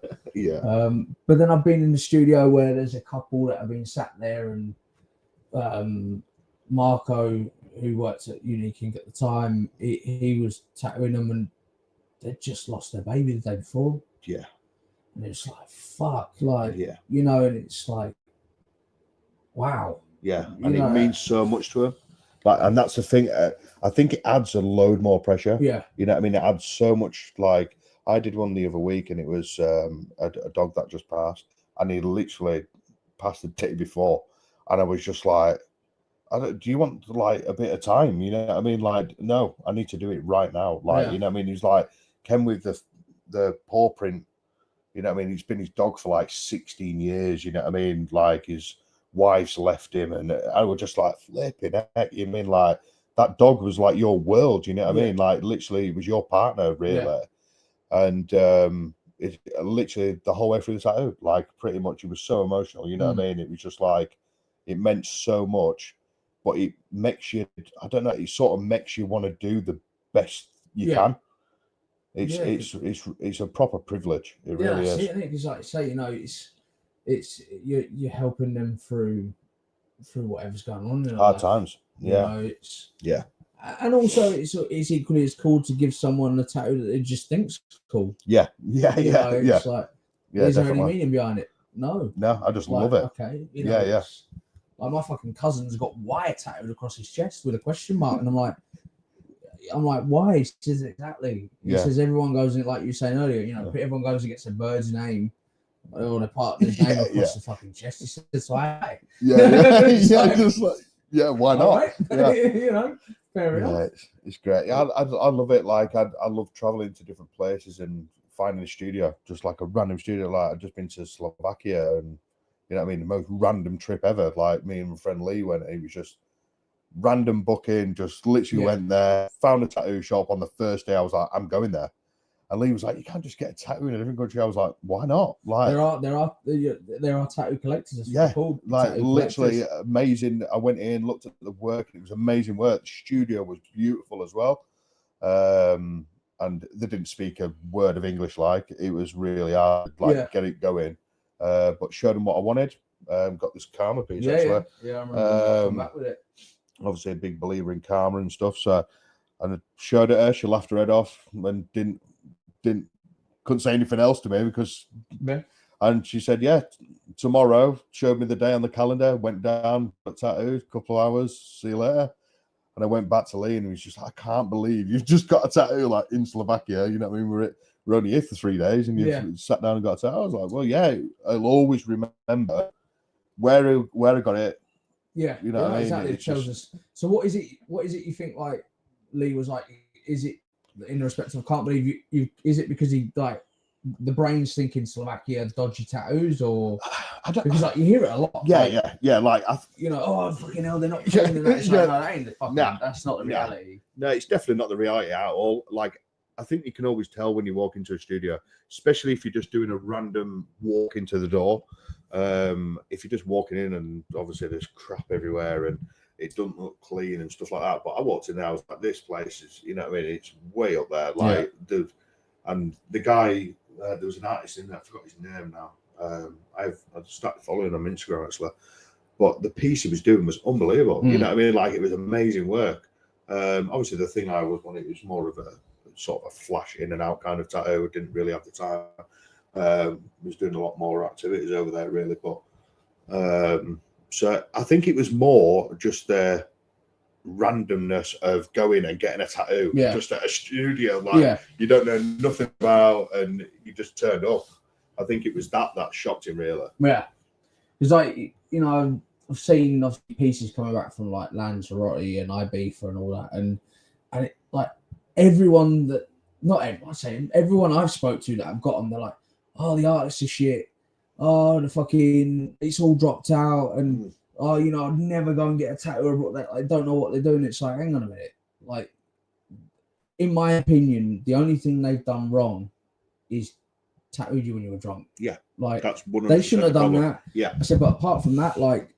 But then I've been in the studio where there's a couple that have been sat there, and Marco, who worked at Unique Inkk at the time, he was tattooing them, and they'd just lost their baby the day before. Yeah, and it's like fuck, like and it's like wow. Yeah, and it means so much to him. Like, and that's the thing. I think it adds a load more pressure. Yeah, you know what I mean. It adds so much. Like I did one the other week, and it was a dog that just passed, and he literally passed the day before, and I was just like, do you want like a bit of time? You know what I mean? Like, no, I need to do it right now. Like, you know what I mean? He's like, Ken with the paw print. You know what I mean? He's been his dog for like 16 years. You know what I mean? Like his wife's left him, and I was just like flipping heck. You mean like that dog was like your world? You know what I mean? Like literally, it was your partner, really. And it literally the whole way through the tattoo, like pretty much, it was so emotional. You know what I mean? It was just like it meant so much, but it makes you. I don't know. It sort of makes you want to do the best you can. It's a proper privilege. It really is. Because like I say, it's you're helping them through through whatever's going on in Hard life. times. You Yeah. know, it's Yeah. And also, it's equally as cool to give someone a tattoo that they just thinks cool. Yeah. Yeah. You Yeah. know, Yeah. it's like, Yeah. is there any Definitely. meaning behind it? No. No, I just Like, love it. okay, you know, Yeah. like my fucking cousin's got wire tattooed across his chest with a question mark, and I'm like, why? He says exactly. He Yeah. says everyone goes in, like you were saying earlier, you know, everyone goes and gets a bird's name or their partner's name across the fucking chest. He says, why? Yeah. Yeah. It's Yeah. like, Just like, yeah. Why not? all right. Yeah. You know, fair enough. Yeah, it's great. Yeah, I love it. Like I love traveling to different places and finding a studio, just like a random studio. Like I've just been to Slovakia, and you know what I mean, the most random trip ever. Like me and my friend Lee went. It was just random booking. Just literally went there, found a tattoo shop on the first day. I was like, I'm going there. And Lee was like, you can't just get a tattoo in a different country. I was like, why not? Like there are tattoo collectors. That's yeah, called like tattoo literally collectors. amazing. I went in, looked at the work, and it was amazing work. The studio was beautiful as well. And they didn't speak a word of English. Like it was really hard, get it going. But showed them what I wanted. Got this Karma piece. Yeah, actually. I remember coming back with it. Obviously a big believer in Karma and stuff. So, and I showed it her. She laughed her head off and couldn't say anything else to me because. Yeah. And she said, yeah, tomorrow. Showed me the day on the calendar. Went down, got tattooed, couple of hours. See you later. And I went back to Lee, and he was just, I can't believe you've just got a tattoo like in Slovakia. You know what I mean? We're only here for 3 days, and you've sat down and got a tattoo. I was like, well, yeah, I'll always remember where I got it. Yeah, you know what I mean? Exactly. It tells us. So what is it? What is it you think? Like Lee was like, is it in the respect of can't believe you? Is it because he like the brain's thinking Slovakia dodgy tattoos, or because like you hear it a lot? Yeah. Like oh fucking hell, they're not training that. It's like, no, that ain't the fucking. That's not the reality. No, it's definitely not the reality at all. Like I think you can always tell when you walk into a studio, especially if you're just doing a random walk into the door. If you're just walking in and obviously there's crap everywhere and it doesn't look clean and stuff like that. But I walked in there, I was like, this place is, you know what I mean? It's way up there. Like, the guy, there was an artist in there, I forgot his name now. I've started following him on Instagram actually. But the piece he was doing was unbelievable. You know what I mean? Like, it was amazing work. Obviously, the thing I was wanting was more of a sort of a flash in and out kind of tattoo. Didn't really have the time. Was doing a lot more activities over there, really. But so I think it was more just the randomness of going and getting a tattoo just at a studio like you don't know nothing about and you just turned up. I think it was that shocked him, really. Yeah, because like I've seen pieces coming back from like Lanzarote and Ibiza and all that, and it, like everyone that everyone I've spoke to that I've got them, they're like, oh, the artists are shit. Oh, the fucking it's all dropped out, and I'd never go and get a tattoo. I don't know what they're doing. It's like, hang on a minute. Like, in my opinion, the only thing they've done wrong is tattooed you when you were drunk. Yeah, like that's 100% they shouldn't have done that. Yeah, I said, but apart from that, like,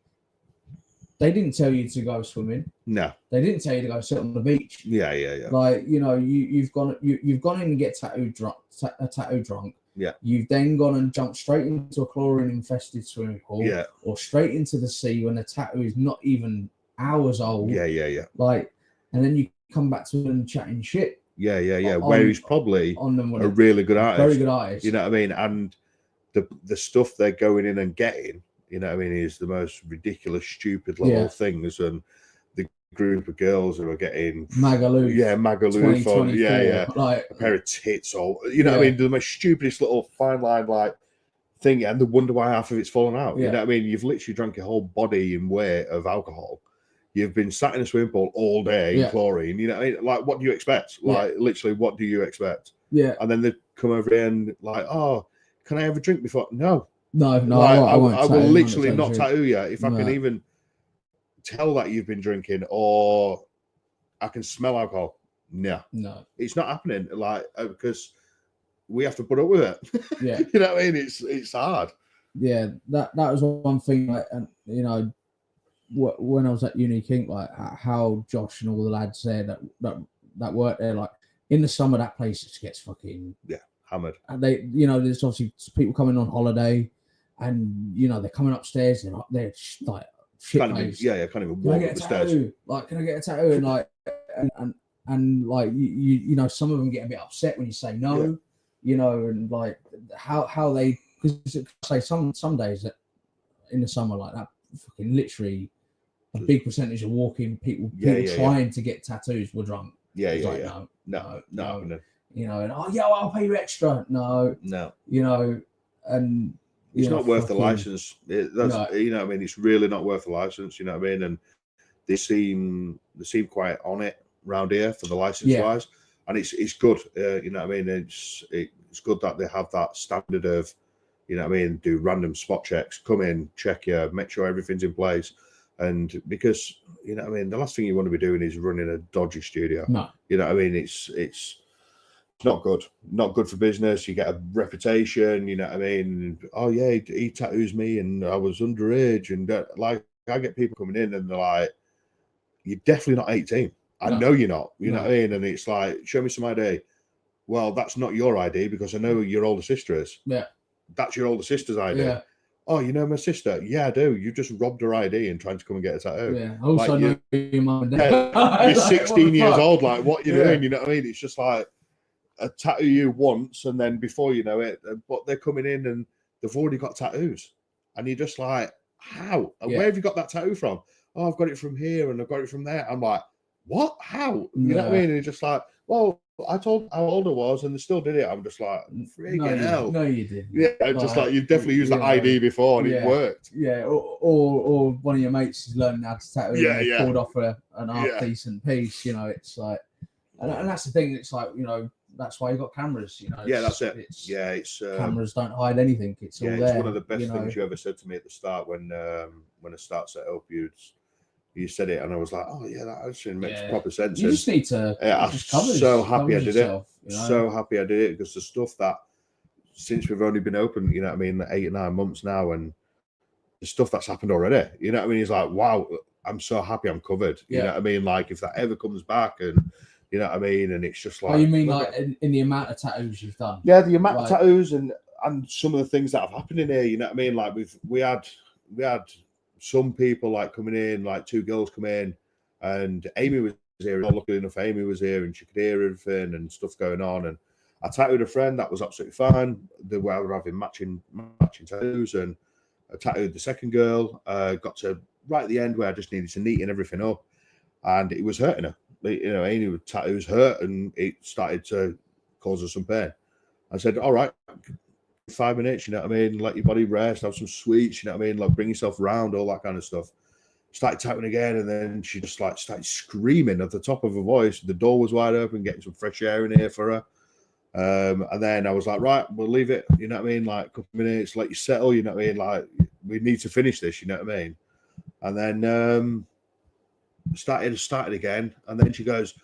they didn't tell you to go swimming. No, they didn't tell you to go sit on the beach. Yeah. Like, you've gone in and get tattoo drunk. Yeah. You've then gone and jumped straight into a chlorine-infested swimming pool. Yeah. Or straight into the sea when the tattoo is not even hours old. Yeah. Like, and then you come back to them chatting shit. Yeah. Where he's probably a really good artist. Very good artist. You know what I mean? And the stuff they're going in and getting, you know what I mean, is the most ridiculous, stupid little things. And the group of girls who are getting Magaluf. Yeah, Magaluf on, like a pair of tits, or you know what I mean, the most stupidest little fine line like thing, and they wonder why half of it's fallen out. You know what I mean? You've literally drunk your whole body in weight of alcohol. You've been sat in a swimming pool all day in chlorine. You know what I mean? Like, what do you expect? Like, literally, what do you expect? Yeah. And then they come over here and like, oh, can I have a drink before? No. Like, I will literally not tattoo you if I can even tell that you've been drinking, or I can smell alcohol. No, it's not happening. Like, because we have to put up with it. Yeah. You know what I mean? It's hard. Yeah, that was one thing. Like, and when I was at Nordic Inkk, like how Josh and all the lads said that work there, like in the summer that place just gets fucking hammered. And they, there's obviously people coming on holiday, and they're coming upstairs and they're just like shit can't even, faced. yeah, can't even Can I walk get up a the stairs. tattoo? Like, can I get a tattoo? And like, and like, you know, some of them get a bit upset when you say no. Yeah. You know, and like how they, because say some days that in the summer like that, fucking literally a big percentage of walking people trying to get tattoos were drunk. Yeah, It's yeah, like, yeah. No, No. You know, and oh yeah, well, I'll pay you extra. No, you know, and it's not worth the license. That's no. you know what I mean. It's really not worth the license. You know what I mean. And they seem quite on it around here for the license wise, and it's good. You know what I mean. It's good that they have that standard of, you know what I mean, do random spot checks, come in, check you, make sure everything's in place. And because, you know what I mean, the last thing you want to be doing is running a dodgy studio. No. You know what I mean? It's not good. Not good for business. You get a reputation, you know what I mean? Oh yeah, he tattoos me and I was underage. And like, I get people coming in and they're like, you're definitely not 18. I know you're not. You know what I mean? And it's like, show me some ID. Well, that's not your ID because I know who your older sister is. Yeah. That's your older sister's ID. Yeah. Oh, you know my sister? Yeah, I do. You just robbed her ID and trying to come and get a tattoo. Yeah. Also, like, know your mum and dad. You're 16 years old. Like, what you doing? You know what I mean? It's just like a tattoo you once, and then before you know it, but they're coming in and they've already got tattoos, and you're just like, how? Where have you got that tattoo from? Oh, I've got it from here and I've got it from there. I'm like, what? How? You know what I mean? And you're just like, well, I told how old I was and they still did it. I'm just like, freaking hell. No, you didn't. Yeah, just like you've definitely used the ID before and it worked. Yeah, or one of your mates is learning how to tattoo and they pulled off an half decent piece. You know, it's like, and that's the thing. It's like, you know, that's why you got cameras. You know, that's it. It's cameras don't hide anything. It's all there. It's one of the best things you ever said to me at the start when I start set up. You said it, and I was like, "Oh yeah, that actually makes proper sense." You just need to. I'm so happy I did it. You know? So happy I did it because the stuff that since we've only been open, you know what I mean, 8 or 9 months now, and the stuff that's happened already. You know what I mean? He's like, "Wow, I'm so happy I'm covered." You know what I mean? Like if that ever comes back, and you know what I mean, and it's just like. Oh, you mean like in the amount of tattoos you've done? Yeah, the amount of tattoos and some of the things that have happened in here. You know what I mean? Like we had. Some people like coming in, like 2 girls come in, and Amy was here. Luckily enough, Amy was here, and she could hear everything and stuff going on. And I tattooed a friend that was absolutely fine. They were having matching tattoos, and I tattooed the second girl. Got to right at the end where I just needed to neaten everything up, and it was hurting her. You know, Amy with tattoos hurt, and it started to cause her some pain. I said, "All right. 5 minutes, you know what I mean? Let your body rest, have some sweets, you know what I mean? Like bring yourself round, all that kind of stuff." Started tapping again, and then she just like started screaming at the top of her voice. The door was wide open, getting some fresh air in here for her. And then I was like, right, we'll leave it, you know what I mean? Like a couple of minutes, let you settle, you know what I mean? Like we need to finish this, you know what I mean? And then started again, and then she goes,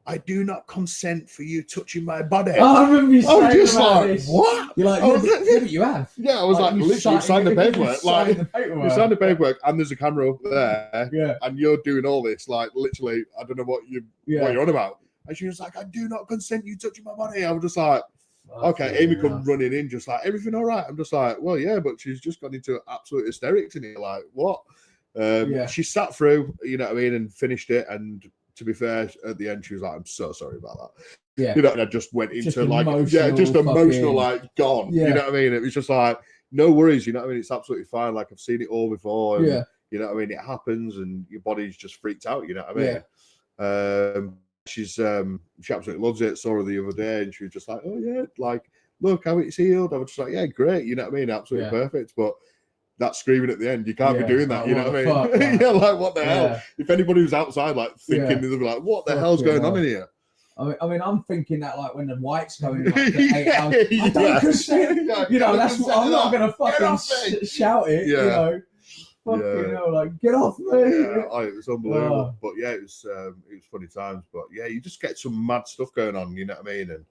"I do not consent for you touching my body." Oh, I remember you saying just about like, this. what? You're like, but you have. Yeah, I was like literally signed the paperwork. Like, you signed the paperwork, and there's a camera up there, and you're doing all this. Like, literally, I don't know what you're on about. And she was like, "I do not consent you touching my body." I was just like, okay. Amy come running in, just like, "Everything all right?" I'm just like, well, yeah, but she's just gone into absolute hysterics in here. Like, what? She sat through, you know what I mean, and finished it. And to be fair, at the end, she was like, "I'm so sorry about that." Yeah. You know, and I just went into just like, emotional, like gone. You know what I mean? It was just like, no worries. You know what I mean? It's absolutely fine. Like I've seen it all before. And, you know what I mean? It happens, and your body's just freaked out. You know what I mean? She absolutely loves it. Saw her the other day, and she was just like, "Oh yeah, like look how it's healed." I was just like, "Yeah, great." You know what I mean? Absolutely perfect. But that screaming at the end, you can't be doing that. You know what I mean? Fuck, yeah, like what the hell? If anybody was outside, like thinking, they'd be like, "What the hell's going on in here?" I mean, I'm thinking that like when the white's going like, 8 hours, I don't consent. You know, that's what I'm not gonna fucking shout it. You know, fucking hell, like get off me. Yeah, it was unbelievable. But yeah, it was funny times. But yeah, you just get some mad stuff going on. You know what I mean? And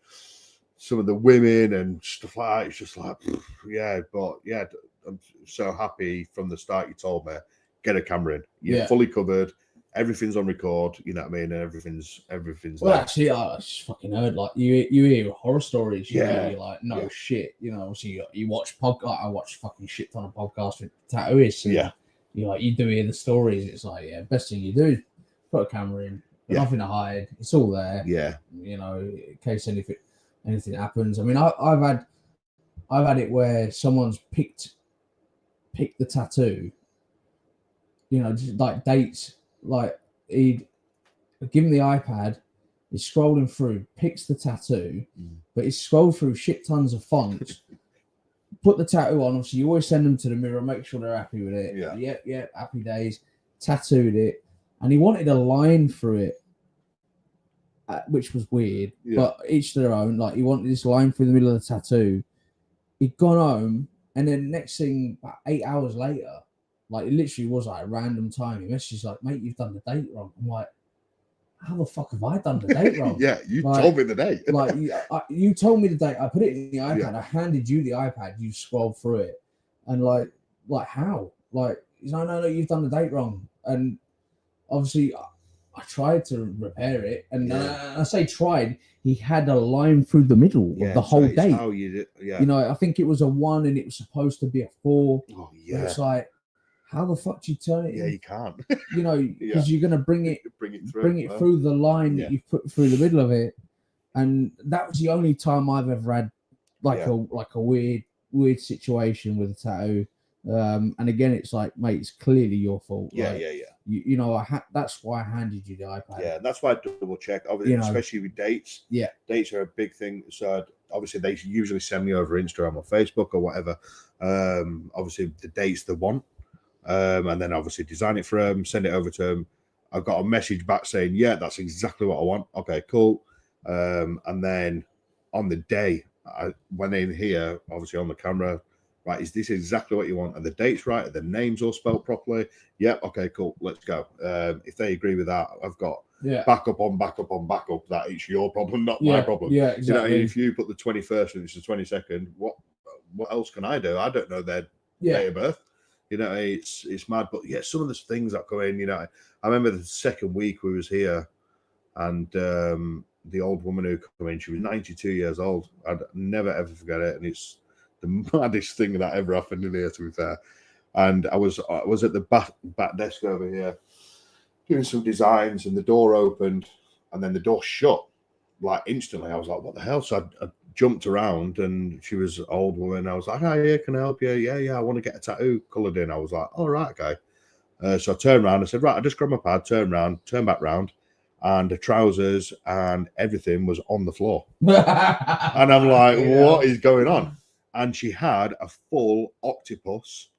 some of the women and stuff like that. It's just like, yeah. But yeah, I'm so happy from the start. You told me, get a camera in. You're fully covered. Everything's on record, you know what I mean, and everything's. Well, there. Actually, I just fucking heard like you hear horror stories. You're like, no shit, you know. So you watch podcast. I watch fucking shit ton of podcasts with tattooists. And, you do hear the stories. It's like, yeah, best thing you do is put a camera in, nothing to hide. It's all there. Yeah. You know, in case anything happens. I mean, I've had it where someone's picked the tattoo. You know, just like dates. Like he'd give him the iPad. He's scrolling through, picks the tattoo, but he's scrolled through shit tons of fonts. Put the tattoo on. Obviously, you always send them to the mirror, make sure they're happy with it. Yeah. Yep, happy days. Tattooed it, and he wanted a line through it, which was weird. Yeah. But each their own. Like he wanted this line through the middle of the tattoo. He'd gone home, and then next thing, about 8 hours later, like it literally was like a random time. He messaged like, "Mate, you've done the date wrong." I'm like, how the fuck have I done the date wrong? Yeah, you told me the date. Like you told me the date. I put it in the iPad. I handed you the iPad. You scrolled through it, and like how? Like no, you've done the date wrong. And obviously, I tried to repair it, and I say tried. He had a line through the middle of the whole date. How you did, You know, I think it was a 1, and it was supposed to be a 4. Oh yeah. It's like, how the fuck do you turn it? Yeah, you can't. You know, because you're gonna bring it through, through the line that you've put through the middle of it, and that was the only time I've ever had a weird situation with a tattoo. And again, it's like, mate, it's clearly your fault. Yeah, like, yeah. You know, that's why I handed you the iPad. Yeah, that's why I double check. Obviously, especially with dates. Yeah, dates are a big thing. So obviously, they usually send me over Instagram or Facebook or whatever. Obviously, the dates they want. And then obviously design it for them, send it over to them. I've got a message back saying, yeah, that's exactly what I want. Okay, cool. And then on the day, I went in here, obviously on the camera, right, is this exactly what you want? Are the dates right? Are the names all spelled properly? Yeah, okay, cool, let's go. If they agree with that, I've got backup on backup on backup. That it's your problem, not my problem. Yeah, exactly. You know, if you put the 21st and it's the 22nd, what else can I do? I don't know their date of birth. You know, it's mad. But yeah, some of the things that go in, you know, I remember the second week we was here, and the old woman who came in, she was 92 years old. I'd never ever forget it, and it's the maddest thing that ever happened in here, to be fair. And I was at the back desk over here doing some designs, and the door opened, and then the door shut like instantly. I was like, what the hell? So I jumped around, and she was an old woman. I was like, hi, yeah, can I help you? Yeah, I want to get a tattoo coloured in. I was like, all right, okay. So I turned around. I said, right, I just grabbed my pad, turned back round, and the trousers and everything was on the floor. And I'm like, what is going on? And she had a full octopus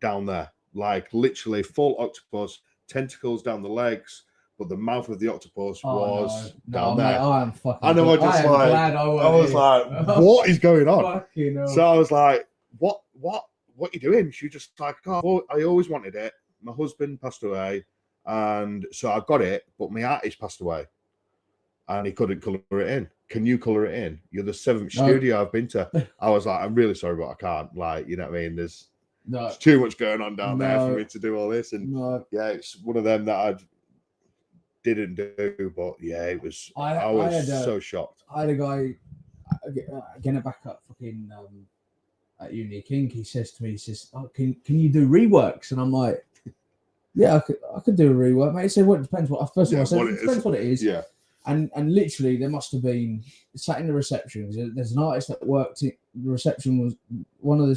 down there, like literally full octopus, tentacles down the legs, but the mouth of the octopus was down there. I am fucking. And I was just like, I was like, what is going on? So I was like, what are you doing? She just like, oh, I always wanted it. My husband passed away, and so I got it, but my artist passed away, and he couldn't colour it in. Can you colour it in? You're the 7th studio I've been to. I was like, I'm really sorry, but I can't. Like, you know what I mean? There's too much going on down there for me to do all this, and yeah, it's one of them that I didn't do, but yeah, it was. I was so shocked. I had a guy again back up fucking at Nordic Inkk. He says to me, oh, can you do reworks? And I'm like, yeah, I could do a rework, mate. He said, well, it depends what. First of all, I said, it depends what it is. Yeah. And literally, there must have been sat in the reception. There's an artist that worked. The reception was one of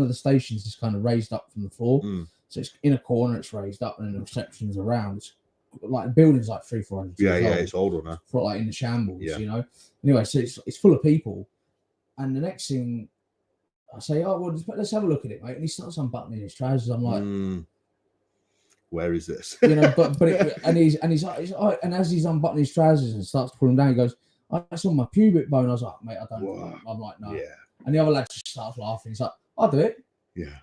the stations is kind of raised up from the floor, so it's in a corner. It's raised up, and the reception's around. It's like the building's like 300-400. Yeah, it's older now. For like in the shambles, you know. Anyway, so it's full of people, and the next thing I say, oh well, let's have a look at it, mate. And he starts unbuttoning his trousers. I'm like. Where is this? You know, and he's like, oh, and as he's unbuttoning his trousers and starts pulling down, he goes, oh, that's on my pubic bone. I was like, mate, I don't know. I'm like, no. Yeah. And the other lad just starts laughing. He's like, I'll do it. Yeah.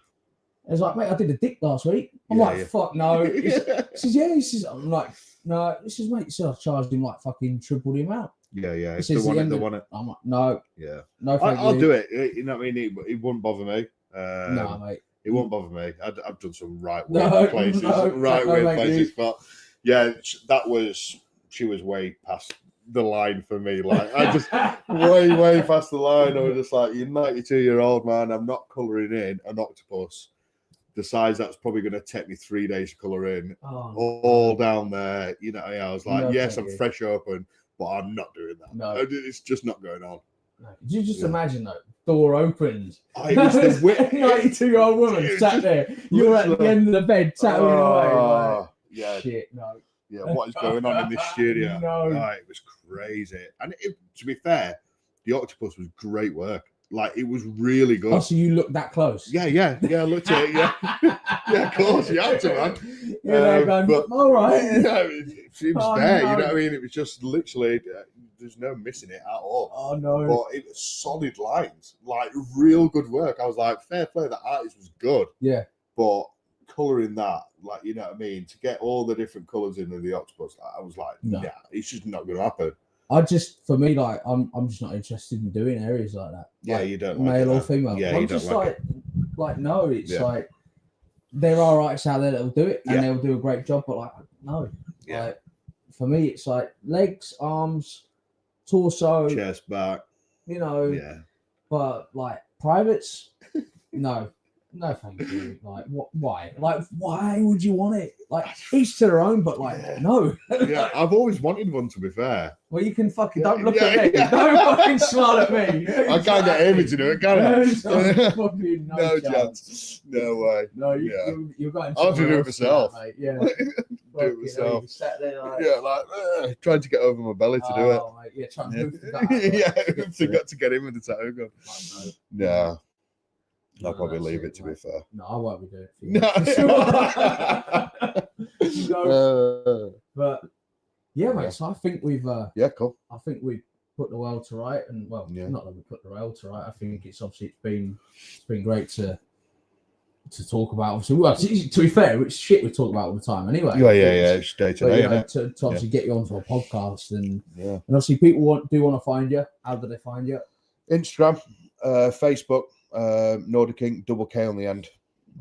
He's like, mate, I did a dick last week. I'm like, fuck no. He says, yeah. He says, I'm like, no. He says, mate, so I charged him like fucking triple the amount. Yeah. It's the one it. I'm like, no. Yeah. No, I'll do it. You know what I mean? It wouldn't bother me. No, mate. It won't bother me. I've done some weird places, weird places, but yeah, she was way past the line for me. Like I just way past the line. I was just like, you're 92-year-old man. I'm not colouring in an octopus the size that's probably going to take me 3 days to colour in, Oh, all down there. You know, I was like, No, yes, thank I'm you. fresh open, but I'm not doing that. No. It's just not going on. no. Could you just imagine though? Door opens. It was the 92-year-old woman sat there. You're at the end of the bed, tattooing away. Like, yeah. shit, no. Yeah, what is going on in this studio? No. It was crazy. And to be fair, the octopus was great work. Like, it was really good. Oh, so you looked that close? Yeah, I looked at it, yeah, of course, you have to, man. You're there going, but, all right. It was there, you know what I mean? It was just literally, there's no missing it at all. Oh, no. But it was solid lines, like real good work. I was like, fair play, the artist was good. Yeah. But colouring that, like, you know what I mean? To get all the different colours into the octopus, I was like, No. nah, it's just not going to happen. For me, like, I'm just not interested in doing areas like that. Yeah, like, you don't male like or female. Yeah, I'm you don't just like like, no, it's Yeah. like there are artists out there that'll do it and Yeah. they'll do a great job, but like, no. Yeah. Like, for me, it's like legs, arms, torso, chest, back. you know. Yeah. But like privates, no, thank you. Like, what? Why? Like, why would you want it? Like, each to their own, but like, Yeah. no. Yeah, I've always wanted one, to be fair. Well, you can fucking Yeah, don't look yeah, at me. yeah. Don't fucking smile at me. I can't get Amy to do it, can I? Fucking No chance. No way. No, Yeah. you're going. I'll have to do it somewhere else myself. for that, mate. Yeah. Do it Fucking myself. hell, you sat there like, Yeah, like trying to get over my belly to do it. oh, mate, yeah, trying to Yeah, move the gut, yeah, forgot to get in with the tattoo gun. No, No, I'll probably that's leave it, it, to be mate. fair. No, I won't be doing it for you. No. You go. Uh, But yeah, mate. Yeah. So I think we've yeah, cool. put the world to right, and well, Yeah. not that we put the world to right. I think it's been great to talk about. Obviously, well, to be fair, it's shit we talk about all the time anyway. Yeah. It's day to But, day, you know, innit? to obviously get you onto a podcast, and Yeah. obviously people want to find you. How do they find you? Instagram, Facebook, Nordic Inkk, double K on the end.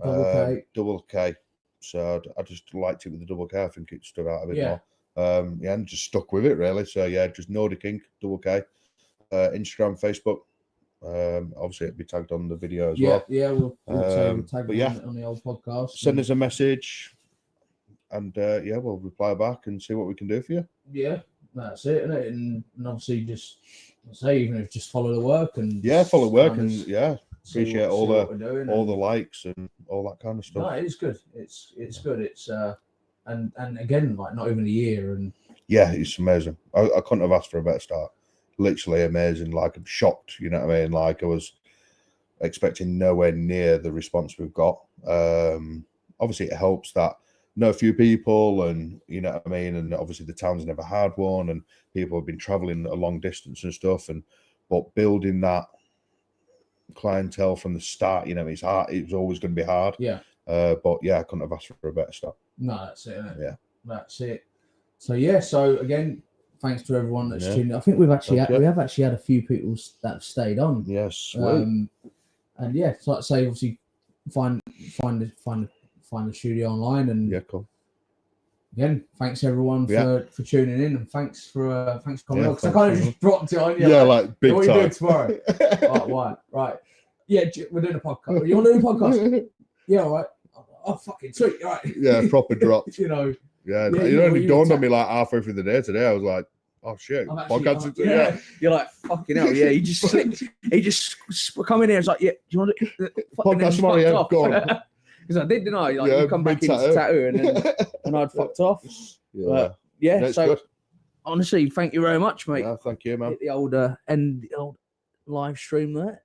Double K. Double K. So I just liked it with the double K. I think it stood out a bit Yeah. more. And just stuck with it, really. So yeah, just Nordic Inkk, double K. Instagram, Facebook. Obviously it'll be tagged on the video as well. Yeah, we'll tag but it on the old podcast. Send us a message, and we'll reply back and see what we can do for you. Yeah, that's it, innit? And obviously just say, even if just follow the work and Follow work, and see appreciate what we're doing, all the likes and all that kind of stuff. No, it's good. It's good. It's and again, like, not even a year, and Yeah, it's amazing. I couldn't have asked for a better start. Literally amazing. Like, I'm shocked, you know what I mean? Like, I was expecting nowhere near the response we've got. Obviously it helps that know a few people, and you know what I mean, and obviously the town's never had one, and people have been traveling a long distance and stuff, but building that clientele from the start, you know, it's hard. It's always going to be hard. yeah. But yeah, I couldn't have asked for a better start. No, that's it, innit? Yeah. That's it. So yeah, so again, thanks to everyone that's Yeah. tuned in. I think we have Okay. had a few people that have stayed on. Yes, sweet. And yeah, so like I say, obviously find the studio online, and Yeah, cool. again, thanks everyone for tuning in, and thanks for coming Yeah, on, because I thanks kind of for just dropped it on you. Yeah, like big what are you time. doing tomorrow? Right. Yeah, we're doing a podcast. You want to do a podcast? Yeah, all right. Oh, fucking sweet. All right. Yeah, proper dropped. You know. Yeah, Yeah, it you only were dawned on ta- me like halfway through the day today. I was like, oh shit, I'm actually- podcast. yeah. You're like, fucking hell, yeah. He just slipped. He just come in here. It's like, yeah, do you want to Podcast tomorrow, yeah, go on. Because I did, didn't I? Like, Yeah, you come back into mid-tattoo. tattoo, and I'd fucked off. Yeah, But yeah, no, it's so good. honestly, thank you very much, mate. Yeah, thank you, man. Hit the old end the old live stream there.